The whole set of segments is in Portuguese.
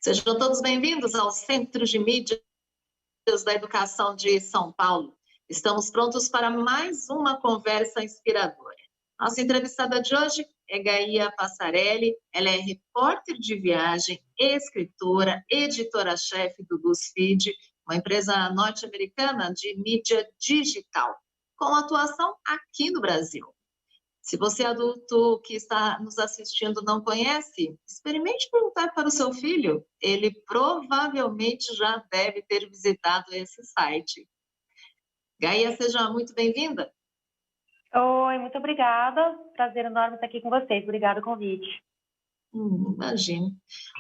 Sejam todos bem-vindos ao Centro de Mídias da Educação de São Paulo. Estamos prontos para mais uma conversa inspiradora. Nossa entrevistada de hoje é Gaia Passarelli. Ela é repórter de viagem, escritora, editora-chefe do BuzzFeed, uma empresa norte-americana de mídia digital, com atuação aqui no Brasil. Se você, adulto que está nos assistindo, não conhece, experimente perguntar para o seu filho. Ele provavelmente já deve ter visitado esse site. Gaia, seja muito bem-vinda. Oi, muito obrigada. Prazer enorme estar aqui com vocês. Obrigada pelo convite. Imagino.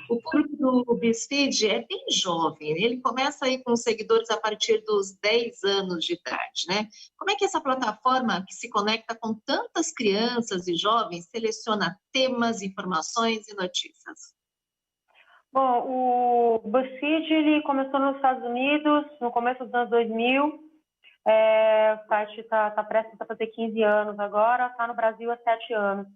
O público do BuzzFeed é bem jovem, ele começa aí com seguidores a partir dos 10 anos de idade, né? Como é que essa plataforma que se conecta com tantas crianças e jovens seleciona temas, informações e notícias? Bom, o BuzzFeed ele começou nos Estados Unidos no começo dos anos 2000. O site está prestes a fazer 15 anos agora, está no Brasil há 7 anos.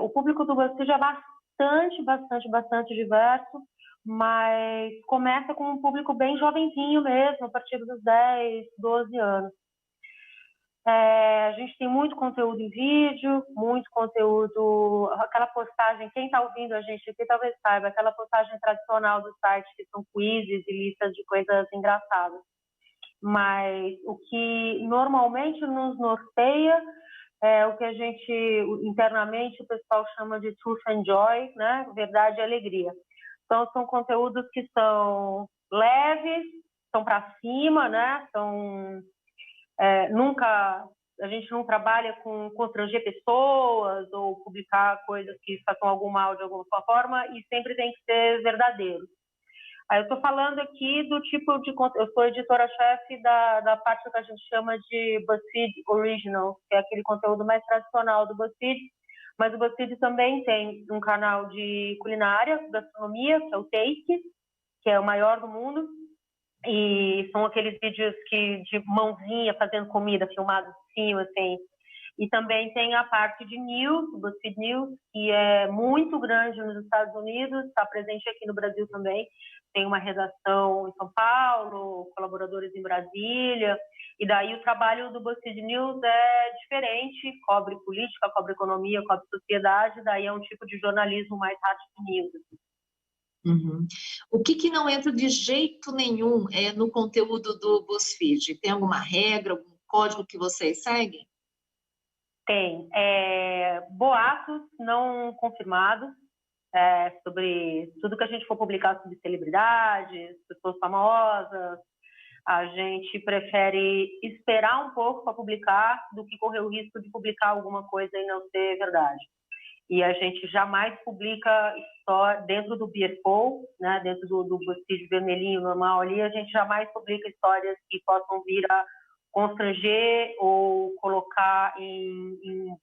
O público do BuzzFeed é bastante diverso, mas começa com um público bem jovenzinho mesmo, a partir dos 10, 12 anos. A gente tem muito conteúdo em vídeo, muito conteúdo, aquela postagem, quem está ouvindo a gente aqui talvez saiba, aquela postagem tradicional do site, que são quizzes e listas de coisas engraçadas. Mas o que normalmente nos norteia é o que a gente, internamente, o pessoal chama de truth and joy, né? Verdade e alegria. Então, são conteúdos que são leves, são para cima, né? A gente não trabalha com constranger pessoas ou publicar coisas que façam algum mal de alguma forma, e sempre tem que ser verdadeiro. Aí eu estou falando aqui do tipo de... Eu sou editora-chefe da parte que a gente chama de BuzzFeed Original, que é aquele conteúdo mais tradicional do BuzzFeed, mas o BuzzFeed também tem um canal de culinária, gastronomia, que é o Taste, que é o maior do mundo, e são aqueles vídeos de mãozinha fazendo comida, filmados de cima, assim. E também tem a parte de news, o BuzzFeed News, que é muito grande nos Estados Unidos, está presente aqui no Brasil também. Tem uma redação em São Paulo, colaboradores em Brasília, e daí o trabalho do BuzzFeed News é diferente, cobre política, cobre economia, cobre sociedade, daí é um tipo de jornalismo mais hard news. Uhum. O que não entra de jeito nenhum no conteúdo do BuzzFeed? Tem alguma regra, algum código que vocês seguem? Tem. Boatos não confirmados sobre tudo que a gente for publicar sobre celebridades, pessoas famosas. A gente prefere esperar um pouco para publicar do que correr o risco de publicar alguma coisa e não ser verdade. E a gente jamais publica história dentro do BuzzFeed, né, dentro do BuzzFeed vermelhinho normal ali, a gente jamais publica histórias que possam vir a constranger ou colocar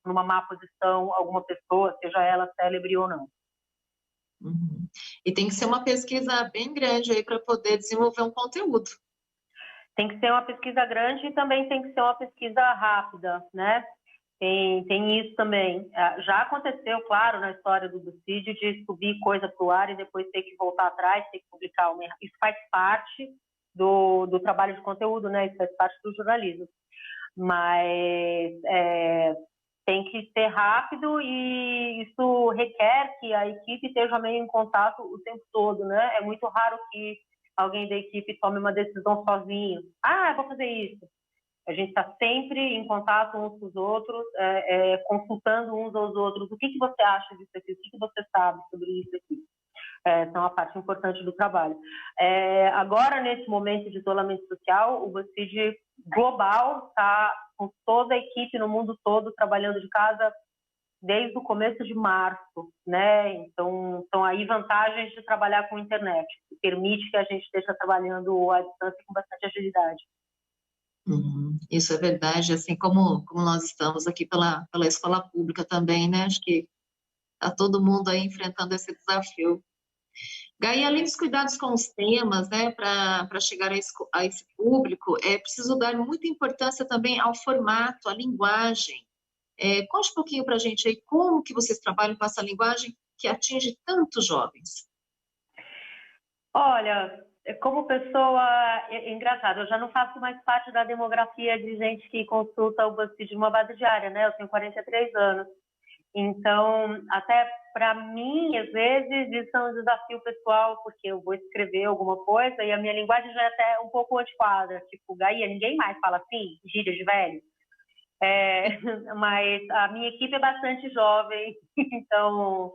numa má posição alguma pessoa, seja ela célebre ou não. Uhum. E tem que ser uma pesquisa bem grande aí para poder desenvolver um conteúdo. Tem que ser uma pesquisa grande e também tem que ser uma pesquisa rápida, né? Tem isso também. Já aconteceu, claro, na história do BuzzFeed de subir coisa para o ar e depois ter que voltar atrás, ter que publicar. Isso faz parte do trabalho de conteúdo, né? Isso faz parte do jornalismo. Mas tem que ser rápido e isso requer que a equipe esteja meio em contato o tempo todo, né? É muito raro que alguém da equipe tome uma decisão sozinho. Eu vou fazer isso. A gente está sempre em contato uns com os outros, consultando uns aos outros. O que você acha disso aqui? O que você sabe sobre isso aqui? São a parte importante do trabalho. Agora, nesse momento de isolamento social, o BuzzFeed global está com toda a equipe no mundo todo trabalhando de casa desde o começo de março, né? Então, são aí vantagens de trabalhar com internet, que permite que a gente esteja trabalhando à distância com bastante agilidade. Isso é verdade, assim como nós estamos aqui pela escola pública também, né? Acho que está todo mundo aí enfrentando esse desafio. Gaia, além dos cuidados com os temas, né, para chegar a esse público, é preciso dar muita importância também ao formato, à linguagem. Conte um pouquinho para a gente aí como que vocês trabalham com essa linguagem que atinge tantos jovens. Olha, como pessoa, é engraçado, eu já não faço mais parte da demografia de gente que consulta o BuzzFeed de uma base diária, né? Eu tenho 43 anos. Então, até para mim, às vezes, isso é um desafio pessoal, porque eu vou escrever alguma coisa e a minha linguagem já é até um pouco antiquada. Tipo, Gaia, ninguém mais fala assim, gíria de velho. Mas a minha equipe é bastante jovem, então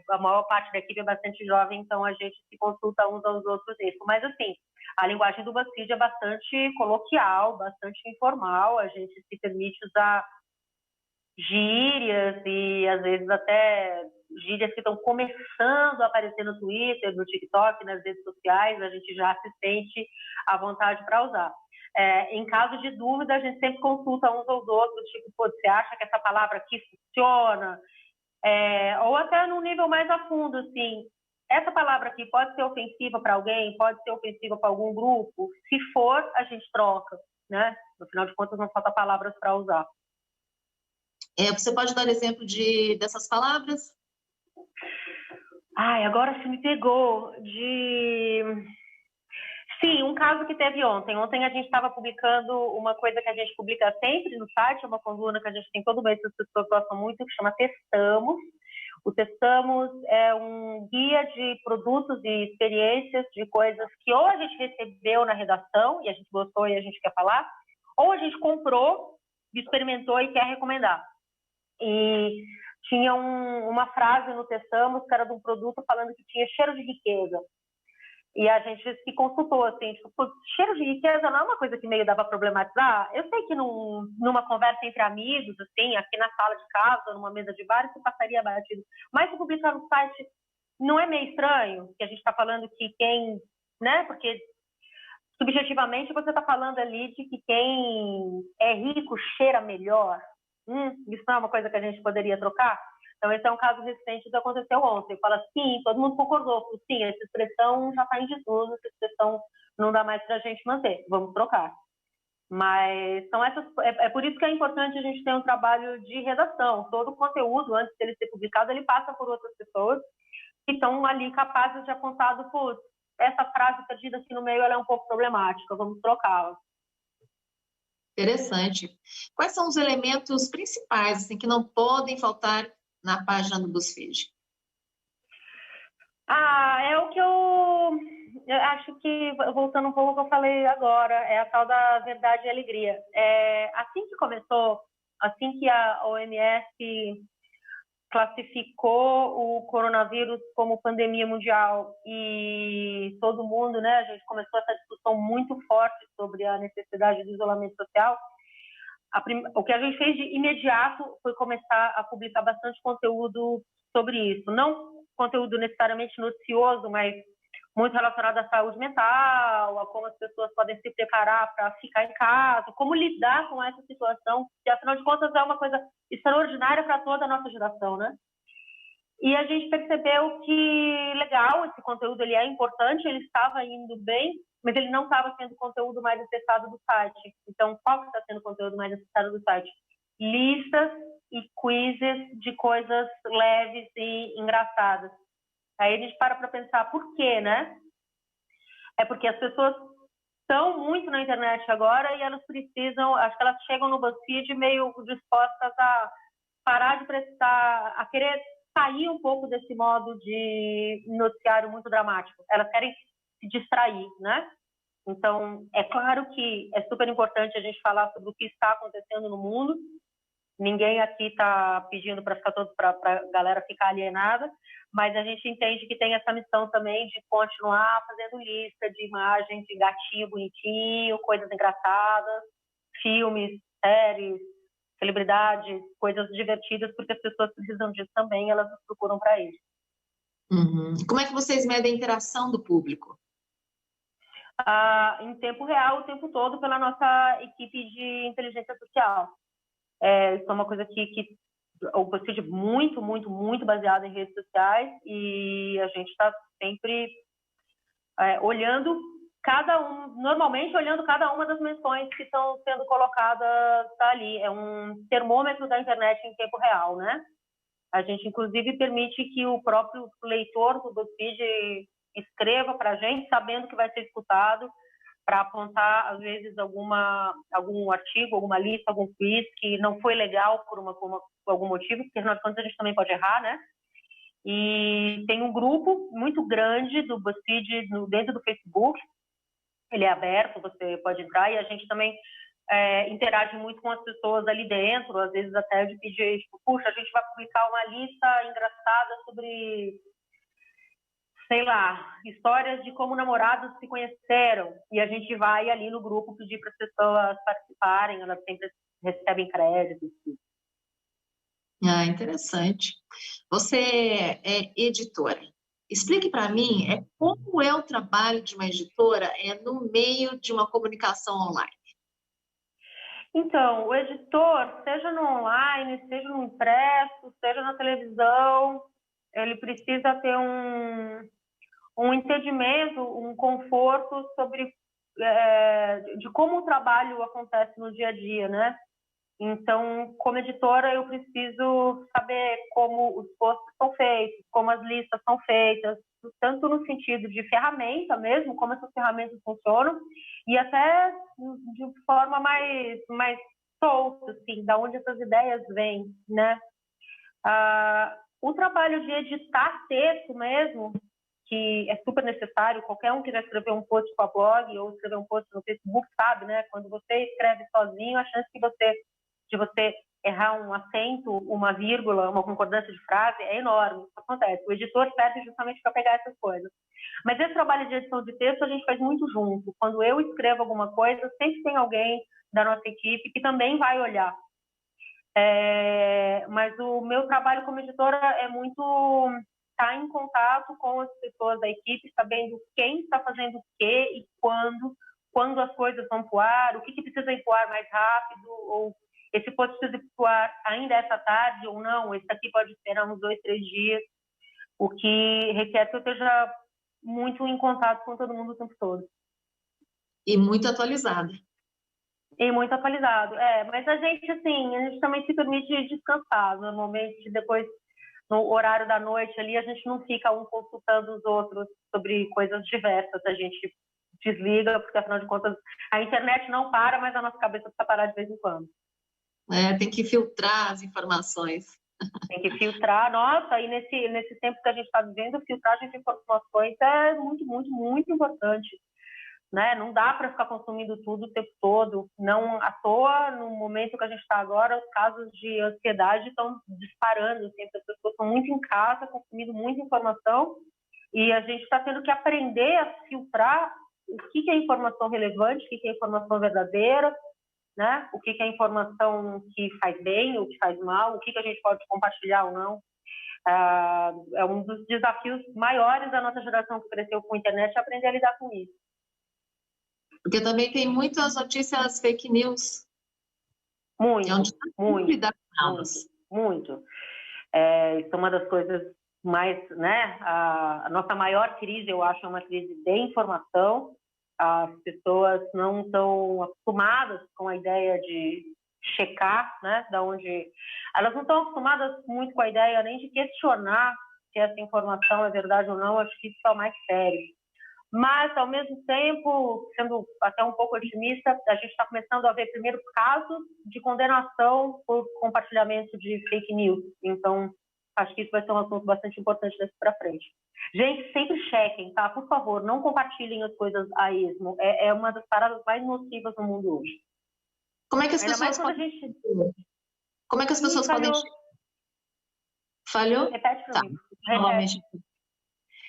a maior parte da equipe é bastante jovem, então a gente se consulta uns aos outros nisso. Mas assim, a linguagem do BuzzFeed é bastante coloquial, bastante informal, a gente se permite usar gírias e às vezes até gírias que estão começando a aparecer no Twitter, no TikTok, nas redes sociais, a gente já se sente à vontade para usar. Em caso de dúvida, a gente sempre consulta uns aos outros, tipo, pô, você acha que essa palavra aqui funciona? Ou até num nível mais a fundo, assim, essa palavra aqui pode ser ofensiva para alguém, pode ser ofensiva para algum grupo? Se for, a gente troca, né? No final de contas, não falta palavras para usar. Você pode dar exemplo dessas palavras? Ai, agora você me pegou Sim, um caso que teve ontem. Ontem a gente estava publicando uma coisa que a gente publica sempre no site, uma coluna que a gente tem todo mês, que as pessoas gostam muito, que chama Testamos. O Testamos é um guia de produtos e experiências de coisas que ou a gente recebeu na redação e a gente gostou e a gente quer falar, ou a gente comprou, experimentou e quer recomendar. E tinha uma frase no Testamos que era de um produto falando que tinha cheiro de riqueza. E a gente se consultou, assim, tipo, cheiro de riqueza não é uma coisa que meio dá para problematizar? Eu sei que numa conversa entre amigos, assim, aqui na sala de casa, numa mesa de bar, isso passaria batido. Mas se publicar no site, não é meio estranho? Que a gente está falando que quem, né? Porque subjetivamente você está falando ali de que quem é rico cheira melhor. Isso não é uma coisa que a gente poderia trocar? Então, esse é um caso recente que aconteceu ontem. Fala, sim, todo mundo concordou. Sim, essa expressão já está em desuso, essa expressão não dá mais para a gente manter, vamos trocar. Mas são por isso que é importante a gente ter um trabalho de redação. Todo o conteúdo, antes dele ser publicado, ele passa por outras pessoas que estão ali capazes de apontar, essa frase perdida aqui no meio ela é um pouco problemática, vamos trocá-la. Interessante. Quais são os elementos principais assim, que não podem faltar na página do BuzzFeed? É o que eu acho que, voltando um pouco ao que eu falei agora, é a tal da verdade e alegria. Assim que começou, assim que a OMS classificou o coronavírus como pandemia mundial e todo mundo, né, a gente começou essa discussão muito forte sobre a necessidade do isolamento social. O que a gente fez de imediato foi começar a publicar bastante conteúdo sobre isso. Não conteúdo necessariamente noticioso, mas muito relacionado à saúde mental, a como as pessoas podem se preparar para ficar em casa, como lidar com essa situação, que afinal de contas é uma coisa extraordinária para toda a nossa geração, né? E a gente percebeu que, legal, esse conteúdo ele é importante, ele estava indo bem, mas ele não estava sendo o conteúdo mais acessado do site. Então, qual que está sendo o conteúdo mais acessado do site? Listas e quizzes de coisas leves e engraçadas. Aí a gente para pensar por quê, né? É porque as pessoas estão muito na internet agora e elas precisam, acho que elas chegam no BuzzFeed meio dispostas a parar de prestar, a querer sair um pouco desse modo de noticiário muito dramático. Elas querem se distrair, né? Então, é claro que é super importante a gente falar sobre o que está acontecendo no mundo. Ninguém aqui está pedindo para a galera ficar alienada, mas a gente entende que tem essa missão também de continuar fazendo lista de imagens de gatinho bonitinho, coisas engraçadas, filmes, séries, celebridades, coisas divertidas, porque as pessoas precisam disso também, elas nos procuram para isso. Uhum. Como é que vocês medem a interação do público? Em tempo real, o tempo todo, pela nossa equipe de inteligência social. Isso é uma coisa que o BuzzFeed é muito, muito, muito baseado em redes sociais e a gente está sempre olhando normalmente olhando cada uma das menções que estão sendo colocadas ali. É um termômetro da internet em tempo real, né? A gente, inclusive, permite que o próprio leitor do BuzzFeed escreva para a gente, sabendo que vai ser escutado, para apontar, às vezes, algum artigo, alguma lista, algum quiz que não foi legal por algum motivo, porque, afinal de contas, a gente também pode errar, né? E tem um grupo muito grande do BuzzFeed dentro do Facebook. Ele é aberto, você pode entrar, e a gente também interage muito com as pessoas ali dentro, às vezes até de pedir, tipo, puxa, a gente vai publicar uma lista engraçada sobre, sei lá, histórias de como namorados se conheceram, e a gente vai ali no grupo pedir para as pessoas participarem, elas sempre recebem créditos. Ah, interessante. Você é editora. Explique para mim como é o trabalho de uma editora no meio de uma comunicação online. Então, o editor, seja no online, seja no impresso, seja na televisão, ele precisa ter um entendimento, um conforto sobre de como o trabalho acontece no dia a dia, né? Então, como editora, eu preciso saber como os posts são feitos, como as listas são feitas, tanto no sentido de ferramenta mesmo, como essas ferramentas funcionam, e até de forma mais solta, assim, da onde essas ideias vêm, né? O trabalho de editar texto mesmo, que é super necessário, qualquer um que já escreveu um post para blog ou escrever um post no Facebook sabe, né? Quando você escreve sozinho, a chance de você errar um acento, uma vírgula, uma concordância de frase é enorme. Isso acontece. O editor serve justamente para pegar essas coisas. Mas esse trabalho de edição de texto a gente faz muito junto. Quando eu escrevo alguma coisa, sempre tem alguém da nossa equipe que também vai olhar. Mas o meu trabalho como editora é muito estar em contato com as pessoas da equipe, sabendo quem está fazendo o quê e quando as coisas vão pro ar, o que precisa ir pro ar mais rápido, ou esse post precisa ir pro ar ainda essa tarde ou não, esse aqui pode esperar uns 2, 3 dias, o que requer que eu esteja muito em contato com todo mundo o tempo todo. E muito atualizada. E muito atualizado, mas a gente também se permite descansar, normalmente depois, no horário da noite ali, a gente não fica um consultando os outros sobre coisas diversas, a gente desliga, porque afinal de contas a internet não para, mas a nossa cabeça precisa parar de vez em quando. Tem que filtrar as informações. Tem que filtrar, nossa, e nesse tempo que a gente está vivendo, filtragem de informações é muito, muito, muito importante. Né? Não dá para ficar consumindo tudo o tempo todo. Não à toa, no momento que a gente está agora, os casos de ansiedade estão disparando. Assim, as pessoas estão muito em casa, consumindo muita informação, e a gente está tendo que aprender a filtrar o que é informação relevante, o que é informação verdadeira, né? O que é informação que faz bem, o que faz mal, o que a gente pode compartilhar ou não. É um dos desafios maiores da nossa geração que cresceu com a internet, é aprender a lidar com isso. Porque também tem muitas notícias fake news. Muito, muito. Isso é uma das coisas mais, né? A nossa maior crise, eu acho, é uma crise de informação. As pessoas não estão acostumadas com a ideia de checar, né? Da onde elas não estão acostumadas muito com a ideia nem de questionar se essa informação é verdade ou não. Acho que isso é o mais sério. Mas, ao mesmo tempo, sendo até um pouco otimista, a gente está começando a ver primeiro casos de condenação por compartilhamento de fake news. Então, acho que isso vai ser um assunto bastante importante daqui para frente. Gente, sempre chequem, tá? Por favor, não compartilhem as coisas a esmo. É uma das paradas mais nocivas no mundo hoje. Como é que as pessoas Como é que as pessoas podem... Falhou? Repete para mim.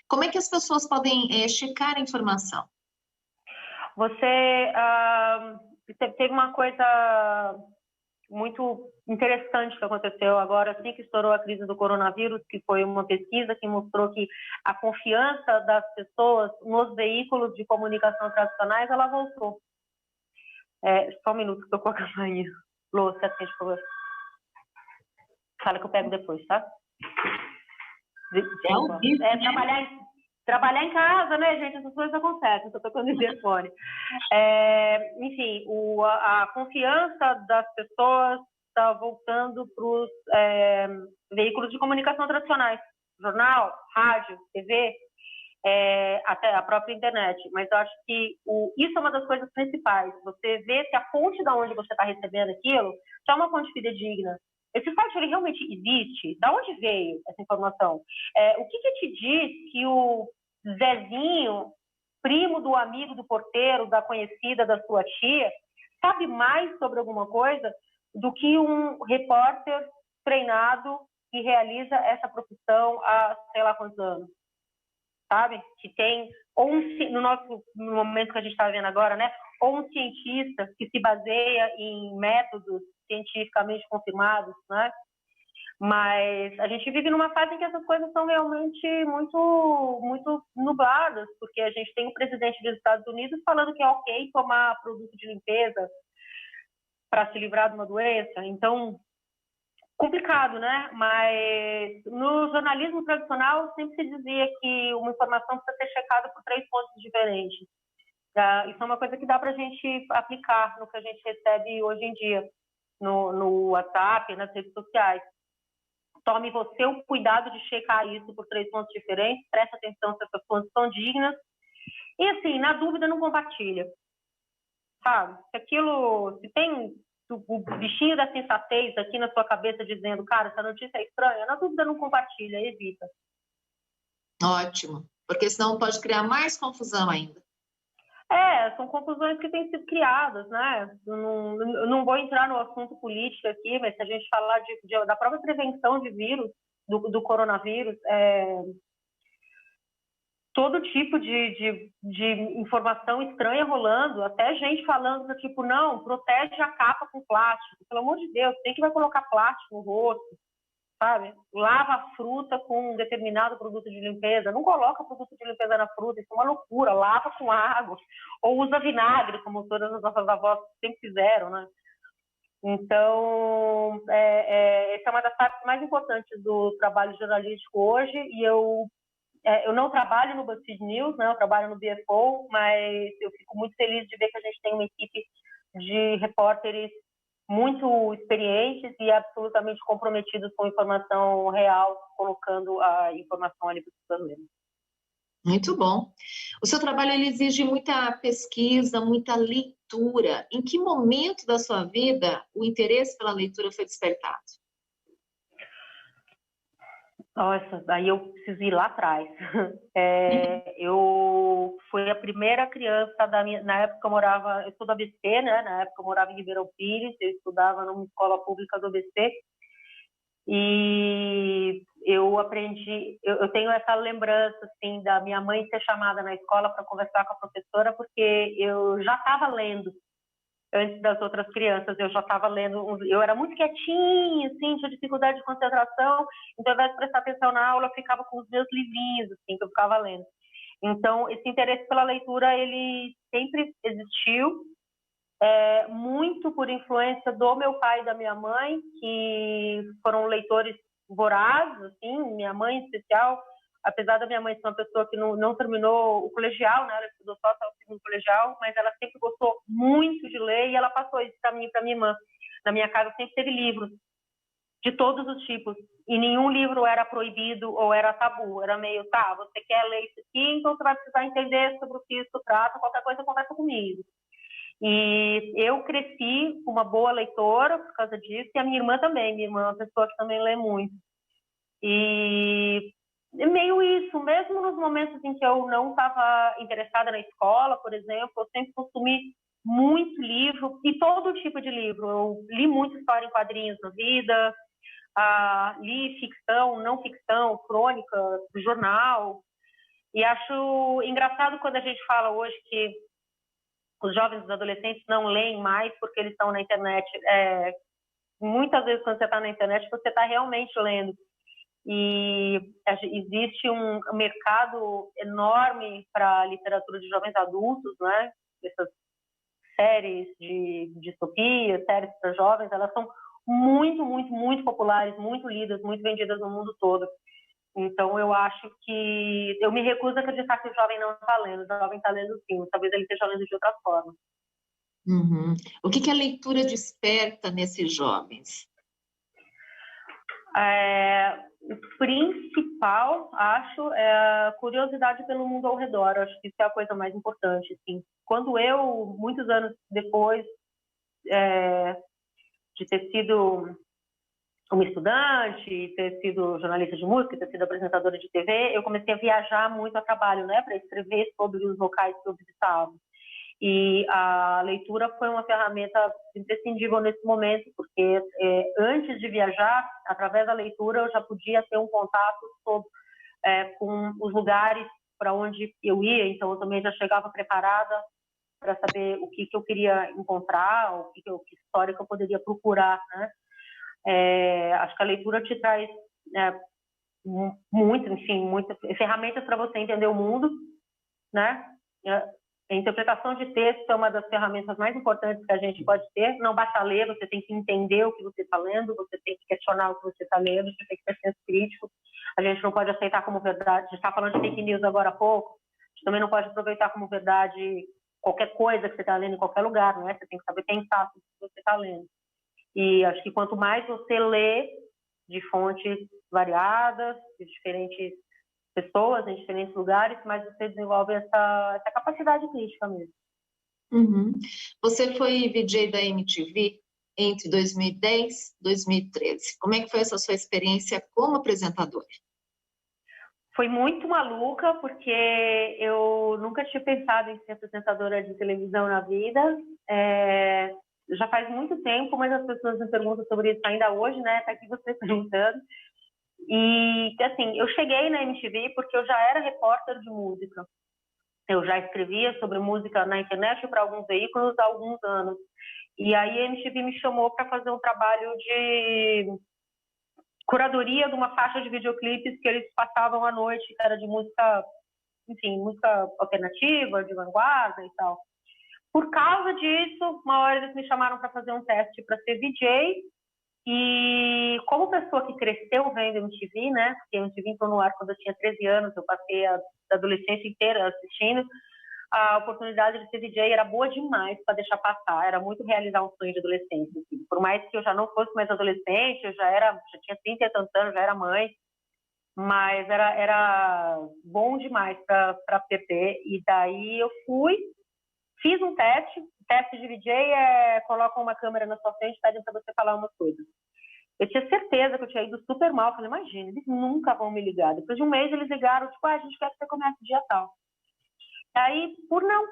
Como é que as pessoas podem checar a informação? Você teve uma coisa muito interessante que aconteceu agora, assim que estourou a crise do coronavírus, que foi uma pesquisa que mostrou que a confiança das pessoas nos veículos de comunicação tradicionais, ela voltou. Só um minuto que eu coloco a campainha. Lô, você atende, por favor. Fala que eu pego depois, tá? Trabalhar em casa, né, gente? Essas coisas acontecem, estou tocando o telefone. Enfim, a confiança das pessoas está voltando para os veículos de comunicação tradicionais. Jornal, rádio, TV. até a própria internet, mas eu acho que isso é uma das coisas principais. Você vê se a fonte da onde você está recebendo aquilo já é uma fonte fidedigna. Esse site, ele realmente existe? Da onde veio essa informação? O que te diz que o Zezinho, primo do amigo do porteiro, da conhecida, da sua tia, sabe mais sobre alguma coisa do que um repórter treinado que realiza essa profissão há sei lá quantos anos? Sabe? Que tem, no momento que a gente está vendo agora, né? Ou um cientista que se baseia em métodos cientificamente confirmados, né? Mas a gente vive numa fase em que essas coisas são realmente muito, muito nubladas, porque a gente tem o presidente dos Estados Unidos falando que é ok tomar produto de limpeza para se livrar de uma doença. Então, complicado, né? Mas no jornalismo tradicional sempre se dizia que uma informação precisa ser checada por 3 pontos diferentes. Isso é uma coisa que dá para a gente aplicar no que a gente recebe hoje em dia, no WhatsApp, nas redes sociais. Tome você o cuidado de checar isso por 3 pontos diferentes, preste atenção se essas fontes são dignas. E assim, na dúvida, não compartilha. Sabe? Se tem o bichinho da sensatez aqui na sua cabeça dizendo, cara, essa notícia é estranha, na dúvida não compartilha, evita. Ótimo, porque senão pode criar mais confusão ainda. São confusões que têm sido criadas, né? Eu não vou entrar no assunto político aqui, mas se a gente falar da própria prevenção de vírus, do coronavírus, todo tipo de informação estranha rolando, até gente falando do tipo, não, protege a capa com plástico. Pelo amor de Deus, quem que vai colocar plástico no rosto? Sabe? Lava a fruta com um determinado produto de limpeza. Não coloca produto de limpeza na fruta, isso é uma loucura. Lava com água. Ou usa vinagre, como todas as nossas avós sempre fizeram, né? Então, essa é uma das partes mais importantes do trabalho jornalístico hoje. E eu não trabalho no BuzzFeed News, né? Eu trabalho no BFO, mas eu fico muito feliz de ver que a gente tem uma equipe de repórteres muito experientes e absolutamente comprometidos com informação real, colocando a informação ali para os brasileiros. Muito bom. O seu trabalho ele exige muita pesquisa, muita leitura. Em que momento da sua vida o interesse pela leitura foi despertado? Nossa, aí eu preciso ir lá atrás. Eu fui a primeira criança na época eu sou do ABC, né? Na época eu morava em Ribeirão Pires, eu estudava numa escola pública do ABC e eu aprendi, eu tenho essa lembrança assim da minha mãe ser chamada na escola para conversar com a professora porque eu já estava lendo. Antes das outras crianças, eu já estava lendo, eu era muito quietinha, assim, tinha dificuldade de concentração, então ao invés de prestar atenção na aula, eu ficava com os meus livrinhos, assim, que eu ficava lendo. Então, esse interesse pela leitura, ele sempre existiu, muito por influência do meu pai e da minha mãe, que foram leitores vorazes, assim, minha mãe em especial, apesar da minha mãe ser uma pessoa que não terminou o colegial, né? Ela estudou só até o segundo colegial, mas ela sempre gostou muito de ler e ela passou isso para mim e para minha irmã. Na minha casa sempre teve livros de todos os tipos e nenhum livro era proibido ou era tabu. Era meio, tá, você quer ler isso aqui, então você vai precisar entender sobre o que isso trata, qualquer coisa conversa comigo. E eu cresci uma boa leitora por causa disso e a minha irmã também. Minha irmã é uma pessoa que também lê muito. E meio isso, mesmo nos momentos em que eu não estava interessada na escola, por exemplo, eu sempre consumi muito livro, e todo tipo de livro. Eu li muita história em quadrinhos na vida, li ficção, não ficção, crônica, jornal, e acho engraçado quando a gente fala hoje que os jovens e os adolescentes não leem mais porque eles estão na internet. Muitas vezes quando você está na internet, você está realmente lendo. E existe um mercado enorme para a literatura de jovens adultos, né? Essas séries de distopia, séries para jovens, elas são muito, muito, muito populares, muito lidas, muito vendidas no mundo todo. Então, eu acho que... Eu me recuso a acreditar que o jovem não está lendo. O jovem está lendo sim, talvez ele esteja lendo de outra forma. Uhum. O que a leitura desperta nesses jovens? o principal, acho, é a curiosidade pelo mundo ao redor. Acho que isso é a coisa mais importante. Assim. Quando eu, muitos anos depois de ter sido uma estudante, ter sido jornalista de música, ter sido apresentadora de TV, eu comecei a viajar muito a trabalho, né, para escrever sobre os locais que eu visitava. E a leitura foi uma ferramenta imprescindível nesse momento, porque antes de viajar, através da leitura, eu já podia ter um contato com os lugares para onde eu ia, então eu também já chegava preparada para saber o que eu queria encontrar, que história que eu poderia procurar, né? Acho que a leitura te traz muitas ferramentas para você entender o mundo, né? A interpretação de texto é uma das ferramentas mais importantes que a gente pode ter. Não basta ler, você tem que entender o que você está lendo, você tem que questionar o que você está lendo, você tem que ter senso crítico. A gente não pode aceitar como verdade. A gente está falando de fake news agora há pouco. A gente também não pode aproveitar como verdade qualquer coisa que você está lendo em qualquer lugar, não é? Você tem que saber pensar sobre o que você está lendo. E acho que quanto mais você lê de fontes variadas, de diferentes pessoas, em diferentes lugares, mais você desenvolve essa capacidade crítica mesmo. Uhum. Você foi VJ da MTV entre 2010 e 2013. Como é que foi essa sua experiência como apresentadora? Foi muito maluca, porque eu nunca tinha pensado em ser apresentadora de televisão na vida. Já faz muito tempo, mas as pessoas me perguntam sobre isso ainda hoje, né? Tá aqui você perguntando. E, assim, eu cheguei na MTV porque eu já era repórter de música. Eu já escrevia sobre música na internet para alguns veículos há alguns anos. E aí a MTV me chamou para fazer um trabalho de curadoria de uma faixa de videoclipes que eles passavam à noite, que era de música, enfim, música alternativa, de vanguarda e tal. Por causa disso, uma hora eles me chamaram para fazer um teste para ser VJ. E como pessoa que cresceu vendo MTV, né? Porque a MTV entrou no ar quando eu tinha 13 anos, eu passei a adolescência inteira assistindo. A oportunidade de ser VJ era boa demais para deixar passar, era muito realizar um sonho de adolescência. Assim. Por mais que eu já não fosse mais adolescente, eu já tinha 30 e tantos anos, já era mãe, mas era bom demais para perder. E daí eu fiz um teste. O teste de VJ colocam uma câmera na sua frente e pedem para você falar umas coisas. Eu tinha certeza que eu tinha ido super mal. Eu falei, imagina, eles nunca vão me ligar. Depois de um mês eles ligaram, tipo, a gente quer que você comece o dia tal. Aí, por não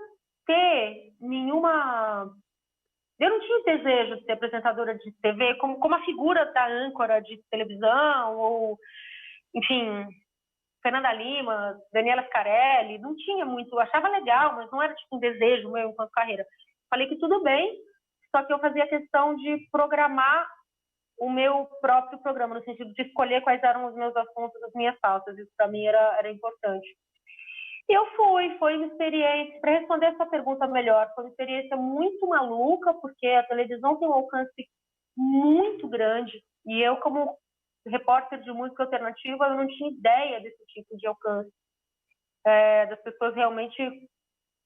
ter nenhuma... Eu não tinha desejo de ser apresentadora de TV como a figura da âncora de televisão, ou, enfim, Fernanda Lima, Daniela Scarelli, não tinha muito, eu achava legal, mas não era tipo um desejo meu enquanto carreira. Falei que tudo bem, só que eu fazia questão de programar o meu próprio programa, no sentido de escolher quais eram os meus assuntos, as minhas pautas. Isso para mim era importante. E eu foi uma experiência, para responder essa pergunta melhor, foi uma experiência muito maluca, porque a televisão tem um alcance muito grande, e eu, como repórter de música alternativa, eu não tinha ideia desse tipo de alcance, das pessoas realmente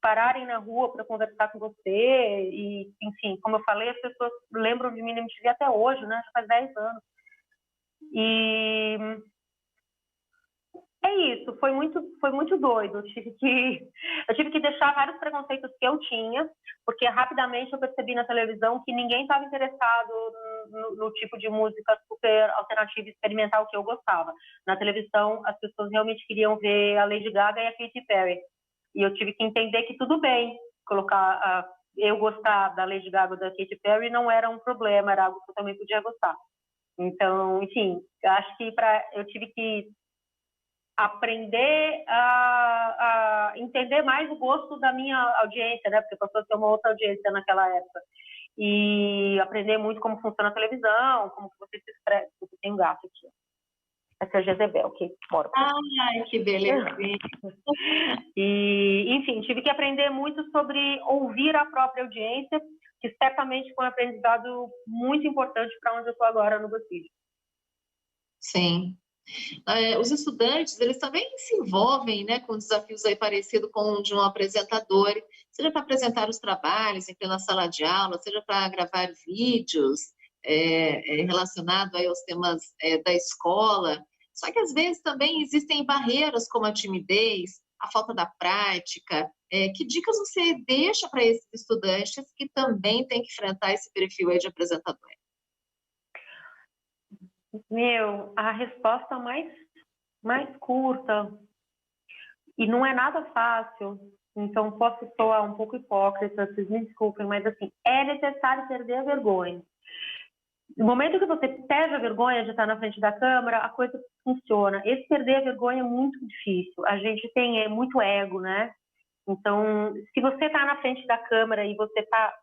pararem na rua para conversar com você, e, enfim, como eu falei, as pessoas lembram de mim na MTV até hoje, né? Já faz 10 anos. E é isso, foi muito doido. Eu tive que deixar vários preconceitos que eu tinha, porque rapidamente eu percebi na televisão que ninguém estava interessado no tipo de música super alternativa e experimental que eu gostava. Na televisão, as pessoas realmente queriam ver a Lady Gaga e a Katy Perry. E eu tive que entender que tudo bem colocar eu gostar da Lady Gaga ou da Katy Perry não era um problema, era algo que eu também podia gostar. Então, enfim, eu acho que eu tive que aprender a entender mais o gosto da minha audiência, né? Porque passou a ser uma outra audiência naquela época. E aprender muito como funciona a televisão, como que você se expressa. Você tem um gato aqui. Essa é a Jezebel, que mora. Ai, que beleza. E, enfim, tive que aprender muito sobre ouvir a própria audiência, que certamente foi um aprendizado muito importante para onde eu estou agora no BuzzFeed. Sim. Os estudantes, eles também se envolvem, né, com desafios aí parecidos com o de um apresentador, seja para apresentar os trabalhos em plena sala de aula, seja para gravar vídeos relacionados aí aos temas da escola. Só que às vezes também existem barreiras como a timidez, a falta da prática. Que dicas você deixa para esses estudantes que também têm que enfrentar esse perfil aí de apresentador? A resposta mais curta, e não é nada fácil, então posso soar um pouco hipócrita, vocês me desculpem, mas assim, é necessário perder a vergonha. No momento que você perde a vergonha de estar na frente da câmera, a coisa funciona. Esse perder a vergonha é muito difícil. A gente tem muito ego, né? Então, se você está na frente da câmera e você está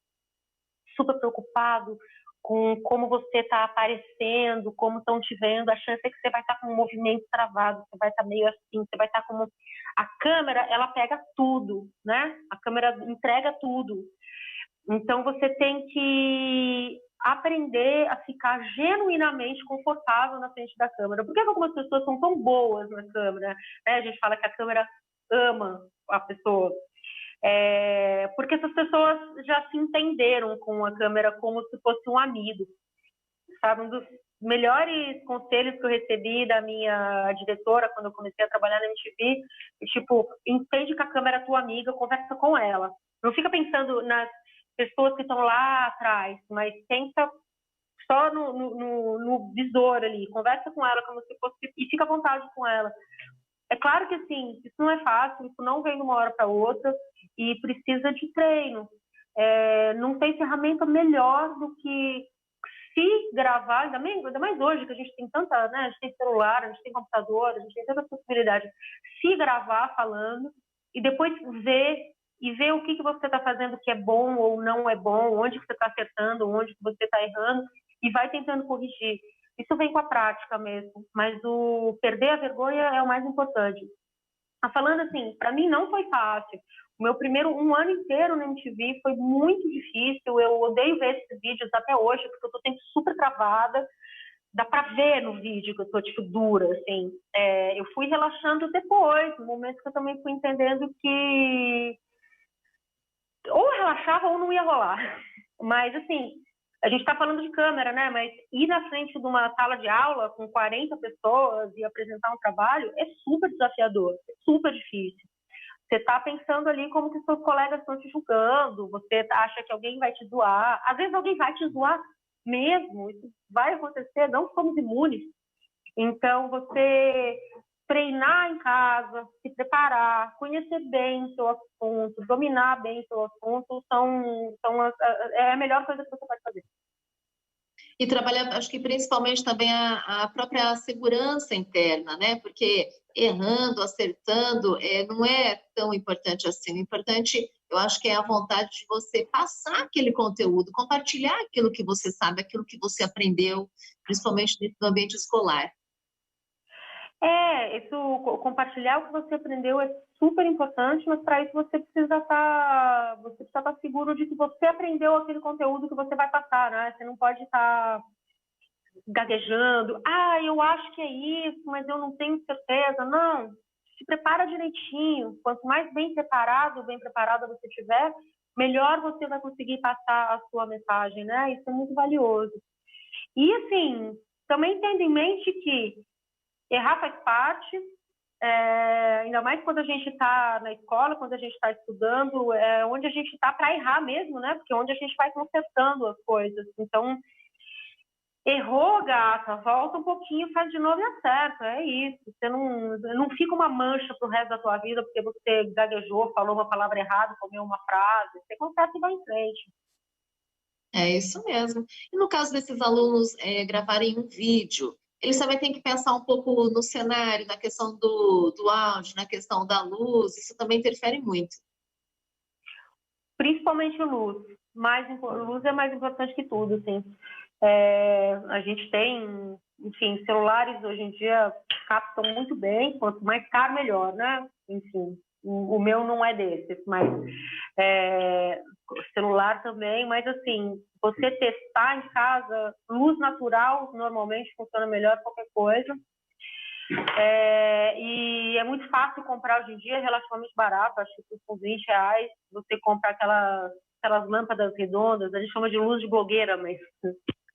super preocupado com como você está aparecendo, como estão te vendo, a chance é que você vai estar com um movimento travado, você vai estar meio assim, você vai estar como... A câmera, ela pega tudo, né? A câmera entrega tudo. Então, você tem que aprender a ficar genuinamente confortável na frente da câmera. Por que algumas pessoas são tão boas na câmera? Né? A gente fala que a câmera ama a pessoa. Porque essas pessoas já se entenderam com a câmera como se fosse um amigo. Sabe, um dos melhores conselhos que eu recebi da minha diretora quando eu comecei a trabalhar na MTV, tipo, entende que a câmera é tua amiga, conversa com ela. Não fica pensando nas pessoas que estão lá atrás, mas pensa só no visor ali, conversa com ela como se fosse, e fica à vontade com ela. É claro que, assim, isso não é fácil, isso não vem de uma hora para outra e precisa de treino. Não tem ferramenta melhor do que se gravar, ainda mais hoje, que a gente tem tanta, né? A gente tem celular, a gente tem computador, a gente tem tanta possibilidade. Se gravar falando e depois ver o que você está fazendo que é bom ou não é bom, onde que você está acertando, onde que você está errando, e vai tentando corrigir. Isso vem com a prática mesmo, mas o perder a vergonha é o mais importante. Falando assim, para mim não foi fácil. O meu primeiro um ano inteiro na MTV foi muito difícil. Eu odeio ver esses vídeos até hoje, porque eu tô sempre super travada. Dá para ver no vídeo que eu tô, tipo, dura, assim. Eu fui relaxando depois, no momento que eu também fui entendendo que ou relaxava ou não ia rolar. Mas, assim, a gente está falando de câmera, né? Mas ir na frente de uma sala de aula com 40 pessoas e apresentar um trabalho é super desafiador, é super difícil. Você está pensando ali como que seus colegas estão te julgando, você acha que alguém vai te zoar. Às vezes alguém vai te zoar mesmo, isso vai acontecer, não somos imunes. Então, você treinar em casa, se preparar, conhecer bem o seu assunto, dominar bem o seu assunto, é a melhor coisa que você pode fazer. E trabalhar, acho que principalmente também a própria segurança interna, né? Porque errando, acertando, não é tão importante assim. O importante, eu acho que é a vontade de você passar aquele conteúdo, compartilhar aquilo que você sabe, aquilo que você aprendeu, principalmente dentro do ambiente escolar. Isso, compartilhar o que você aprendeu é super importante, mas para isso você precisa estar seguro de que você aprendeu aquele conteúdo que você vai passar, né? Você não pode estar gaguejando, eu acho que é isso, mas eu não tenho certeza. Não, se prepara direitinho. Quanto mais bem preparada você tiver, melhor você vai conseguir passar a sua mensagem, né? Isso é muito valioso. E, assim, também tendo em mente que errar faz parte, ainda mais quando a gente está na escola, quando a gente está estudando, onde a gente está para errar mesmo, né? Porque é onde a gente vai consertando as coisas. Então, errou, gata, volta um pouquinho, faz de novo e acerta. É isso. Você não fica uma mancha pro resto da tua vida porque você gaguejou, falou uma palavra errada, comeu uma frase. Você conserta e vai em frente. É isso mesmo. E no caso desses alunos gravarem um vídeo, eles também têm que pensar um pouco no cenário, na questão do áudio, na questão da luz, isso também interfere muito. Principalmente luz. Luz é mais importante que tudo, assim. A gente tem, enfim, celulares hoje em dia captam muito bem, quanto mais caro, melhor, né? Enfim, o meu não é desses, mas celular também, mas assim, você testar em casa, luz natural normalmente funciona melhor que qualquer coisa. E é muito fácil comprar hoje em dia, é relativamente barato, acho que com R$20 você compra aquelas lâmpadas redondas, a gente chama de luz de blogueira, mas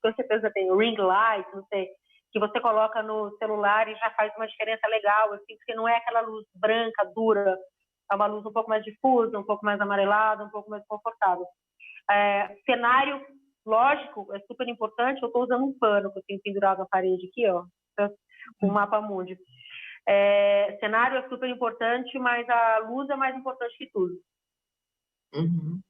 com certeza tem ring light, não sei, que você coloca no celular e já faz uma diferença legal, assim, porque não é aquela luz branca, dura, é uma luz um pouco mais difusa, um pouco mais amarelada, um pouco mais confortável. Cenário, lógico, é super importante. Eu estou usando um pano que eu tenho pendurado na parede aqui, ó, com o mapa mundi. Cenário é super importante, mas a luz é mais importante que tudo. Uhum.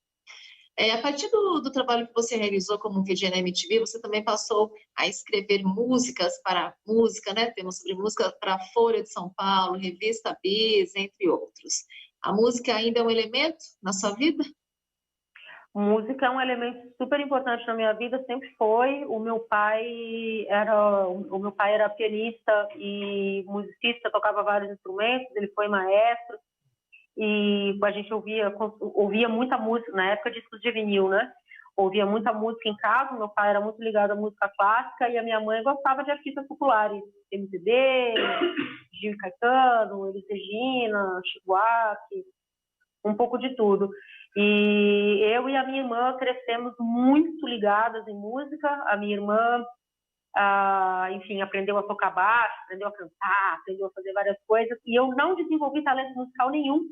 A partir do trabalho que você realizou como VJ na MTV, você também passou a escrever músicas para música, né? Temos sobre música para a Folha de São Paulo, Revista Bis, entre outros. A música ainda é um elemento na sua vida? Música é um elemento super importante na minha vida, sempre foi. O meu pai era pianista e musicista, tocava vários instrumentos, ele foi maestro e a gente ouvia muita música, na época discos de vinil, né? Ouvia muita música em casa, meu pai era muito ligado à música clássica e a minha mãe gostava de artistas populares, MPB, Gil e Caetano, Elis Regina, Chico Buarque, um pouco de tudo. E eu e a minha irmã crescemos muito ligadas em música. A minha irmã, enfim, aprendeu a tocar baixo, aprendeu a cantar, aprendeu a fazer várias coisas. E eu não desenvolvi talento musical nenhum,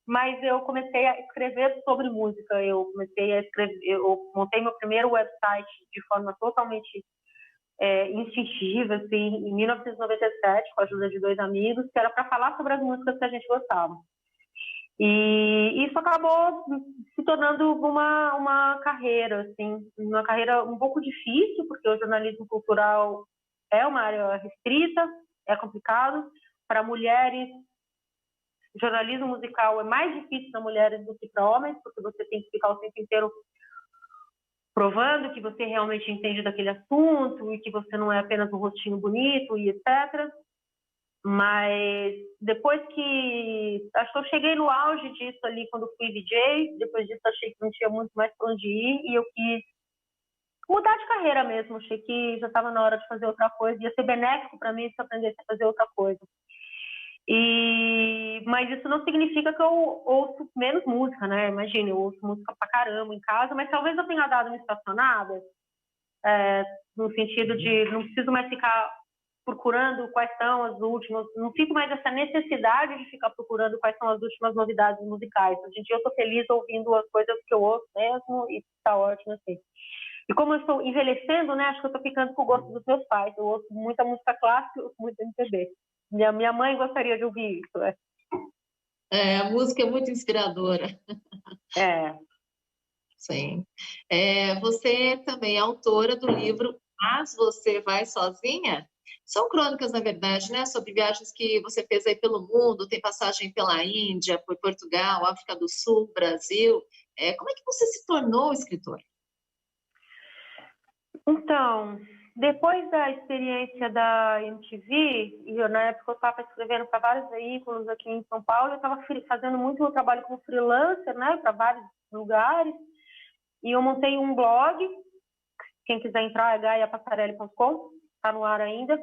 mas eu comecei a escrever sobre música. Eu montei meu primeiro website de forma totalmente instintiva, assim, em 1997, com a ajuda de 2 amigos, que era para falar sobre as músicas que a gente gostava. E isso acabou se tornando uma carreira, assim, uma carreira um pouco difícil, porque o jornalismo cultural é uma área restrita, é complicado. Para mulheres, jornalismo musical é mais difícil para mulheres do que para homens, porque você tem que ficar o tempo inteiro provando que você realmente entende daquele assunto e que você não é apenas um rostinho bonito e etc. Mas depois acho que eu cheguei no auge disso ali quando fui VJ, depois disso achei que não tinha muito mais para onde ir e eu quis mudar de carreira mesmo, achei que já estava na hora de fazer outra coisa, ia ser benéfico para mim se eu aprendesse a fazer outra coisa. Mas isso não significa que eu ouço menos música, né? Imagina, eu ouço música pra caramba em casa, mas talvez eu tenha dado uma estacionada, no sentido de não preciso mais ficar procurando quais são as últimas, não sinto mais essa necessidade de ficar procurando quais são as últimas novidades musicais. Hoje em dia eu estou feliz ouvindo as coisas que eu ouço mesmo e está ótimo assim. E como eu estou envelhecendo, né, acho que eu estou ficando com o gosto dos meus pais. Eu ouço muita música clássica, eu ouço muito MPB. Minha mãe gostaria de ouvir isso, né? A música é muito inspiradora. Sim. Você também é autora do livro Mas Você Vai Sozinha? São crônicas, na verdade, né, sobre viagens que você fez aí pelo mundo, tem passagem pela Índia, por Portugal, África do Sul, Brasil. Como é que você se tornou escritora? Então, depois da experiência da MTV, e na época eu estava escrevendo para vários veículos aqui em São Paulo, eu estava fazendo muito trabalho como freelancer, né, para vários lugares, e eu montei um blog, quem quiser entrar é gaiapassarelli.com, está no ar ainda,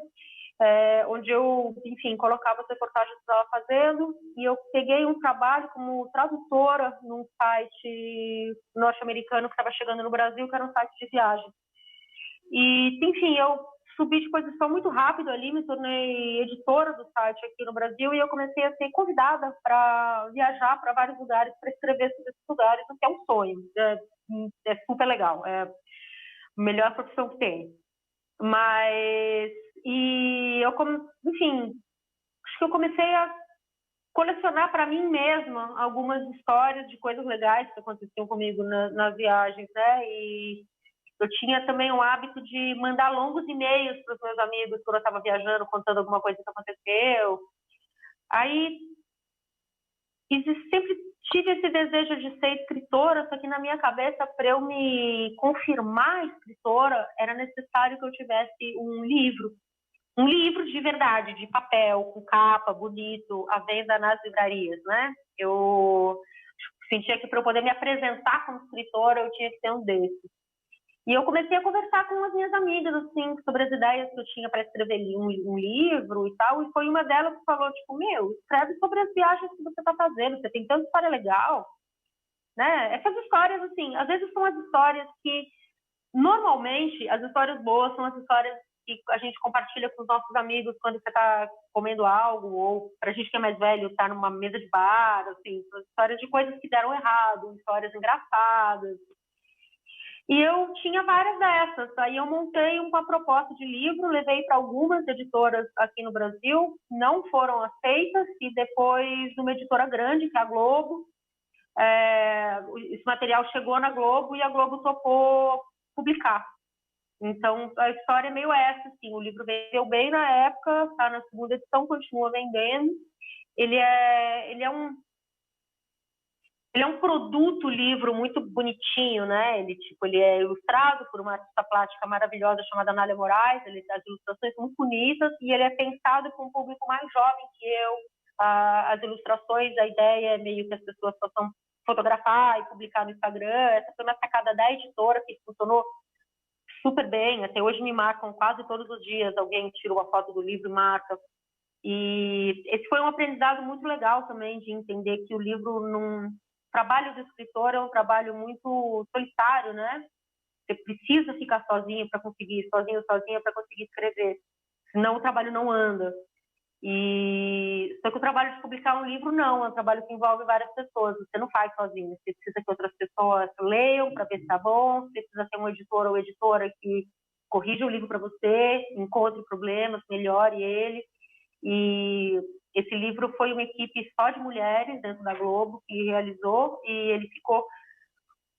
onde eu, enfim, colocava as reportagens que eu estava fazendo, e eu peguei um trabalho como tradutora num site norte-americano que estava chegando no Brasil, que era um site de viagem. E, enfim, eu subi de posição muito rápido ali, me tornei editora do site aqui no Brasil e eu comecei a ser convidada para viajar para vários lugares, para escrever sobre esses lugares, o que é um sonho, é super legal, é a melhor profissão que tem. Mas, enfim, acho que eu comecei a colecionar para mim mesma algumas histórias de coisas legais que aconteciam comigo nas viagens, né, e eu tinha também o hábito de mandar longos e-mails para os meus amigos quando eu estava viajando, contando alguma coisa que aconteceu. Aí, sempre tive esse desejo de ser escritora, só que na minha cabeça, para eu me confirmar escritora, era necessário que eu tivesse um livro. Um livro de verdade, de papel, com capa, bonito, à venda nas livrarias, né? Eu sentia que para eu poder me apresentar como escritora, eu tinha que ter um desses. E eu comecei a conversar com as minhas amigas, assim, sobre as ideias que eu tinha para escrever um livro e tal, e foi uma delas que falou, tipo, escreve sobre as viagens que você está fazendo, você tem tanta história legal, né? Essas histórias, assim, às vezes são as histórias que, normalmente, as histórias boas são as histórias que a gente compartilha com os nossos amigos quando você está comendo algo, ou para a gente que é mais velho, estar numa mesa de bar, assim, histórias de coisas que deram errado, histórias engraçadas. E eu tinha várias dessas. Aí eu montei uma proposta de livro, levei para algumas editoras aqui no Brasil, não foram aceitas, e depois uma editora grande, que é a Globo, esse material chegou na Globo e a Globo topou publicar. Então, a história é meio essa, assim, o livro vendeu bem na época, está na segunda edição, continua vendendo. Ele é um produto, livro muito bonitinho, né? Ele é ilustrado por uma artista plástica maravilhosa chamada Nália Moraes. As ilustrações são muito bonitas e ele é pensado para um público mais jovem que eu. As ilustrações, a ideia é meio que as pessoas possam fotografar e publicar no Instagram. Essa foi uma sacada da editora que funcionou super bem. Até hoje me marcam quase todos os dias. Alguém tira uma foto do livro e marca. E esse foi um aprendizado muito legal também, de entender que o livro não... O trabalho do escritor é um trabalho muito solitário, né? Você precisa ficar sozinho para conseguir, sozinha para conseguir escrever. Senão o trabalho não anda. Só que o trabalho de publicar um livro não, é um trabalho que envolve várias pessoas. Você não faz sozinho. Você precisa que outras pessoas leiam para ver se está bom. Você precisa ter um editor ou editora que corrija o livro para você, encontre problemas, melhore ele. E esse livro foi uma equipe só de mulheres dentro da Globo que realizou, e ele ficou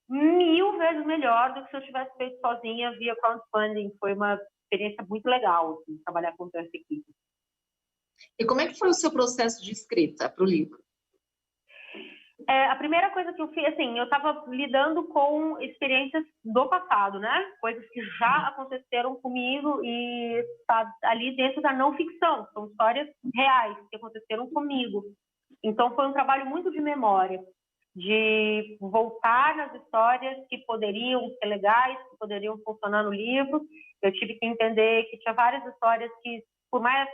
1000 vezes melhor do que se eu tivesse feito sozinha via crowdfunding. Foi uma experiência muito legal, assim, trabalhar com essa equipe. E como é que foi o seu processo de escrita para o livro? A primeira coisa que eu fiz, assim, eu estava lidando com experiências do passado, né? Coisas que já aconteceram comigo e tá ali dentro da não ficção. São histórias reais que aconteceram comigo. Então, foi um trabalho muito de memória, de voltar nas histórias que poderiam ser legais, que poderiam funcionar no livro. Eu tive que entender que tinha várias histórias que, por mais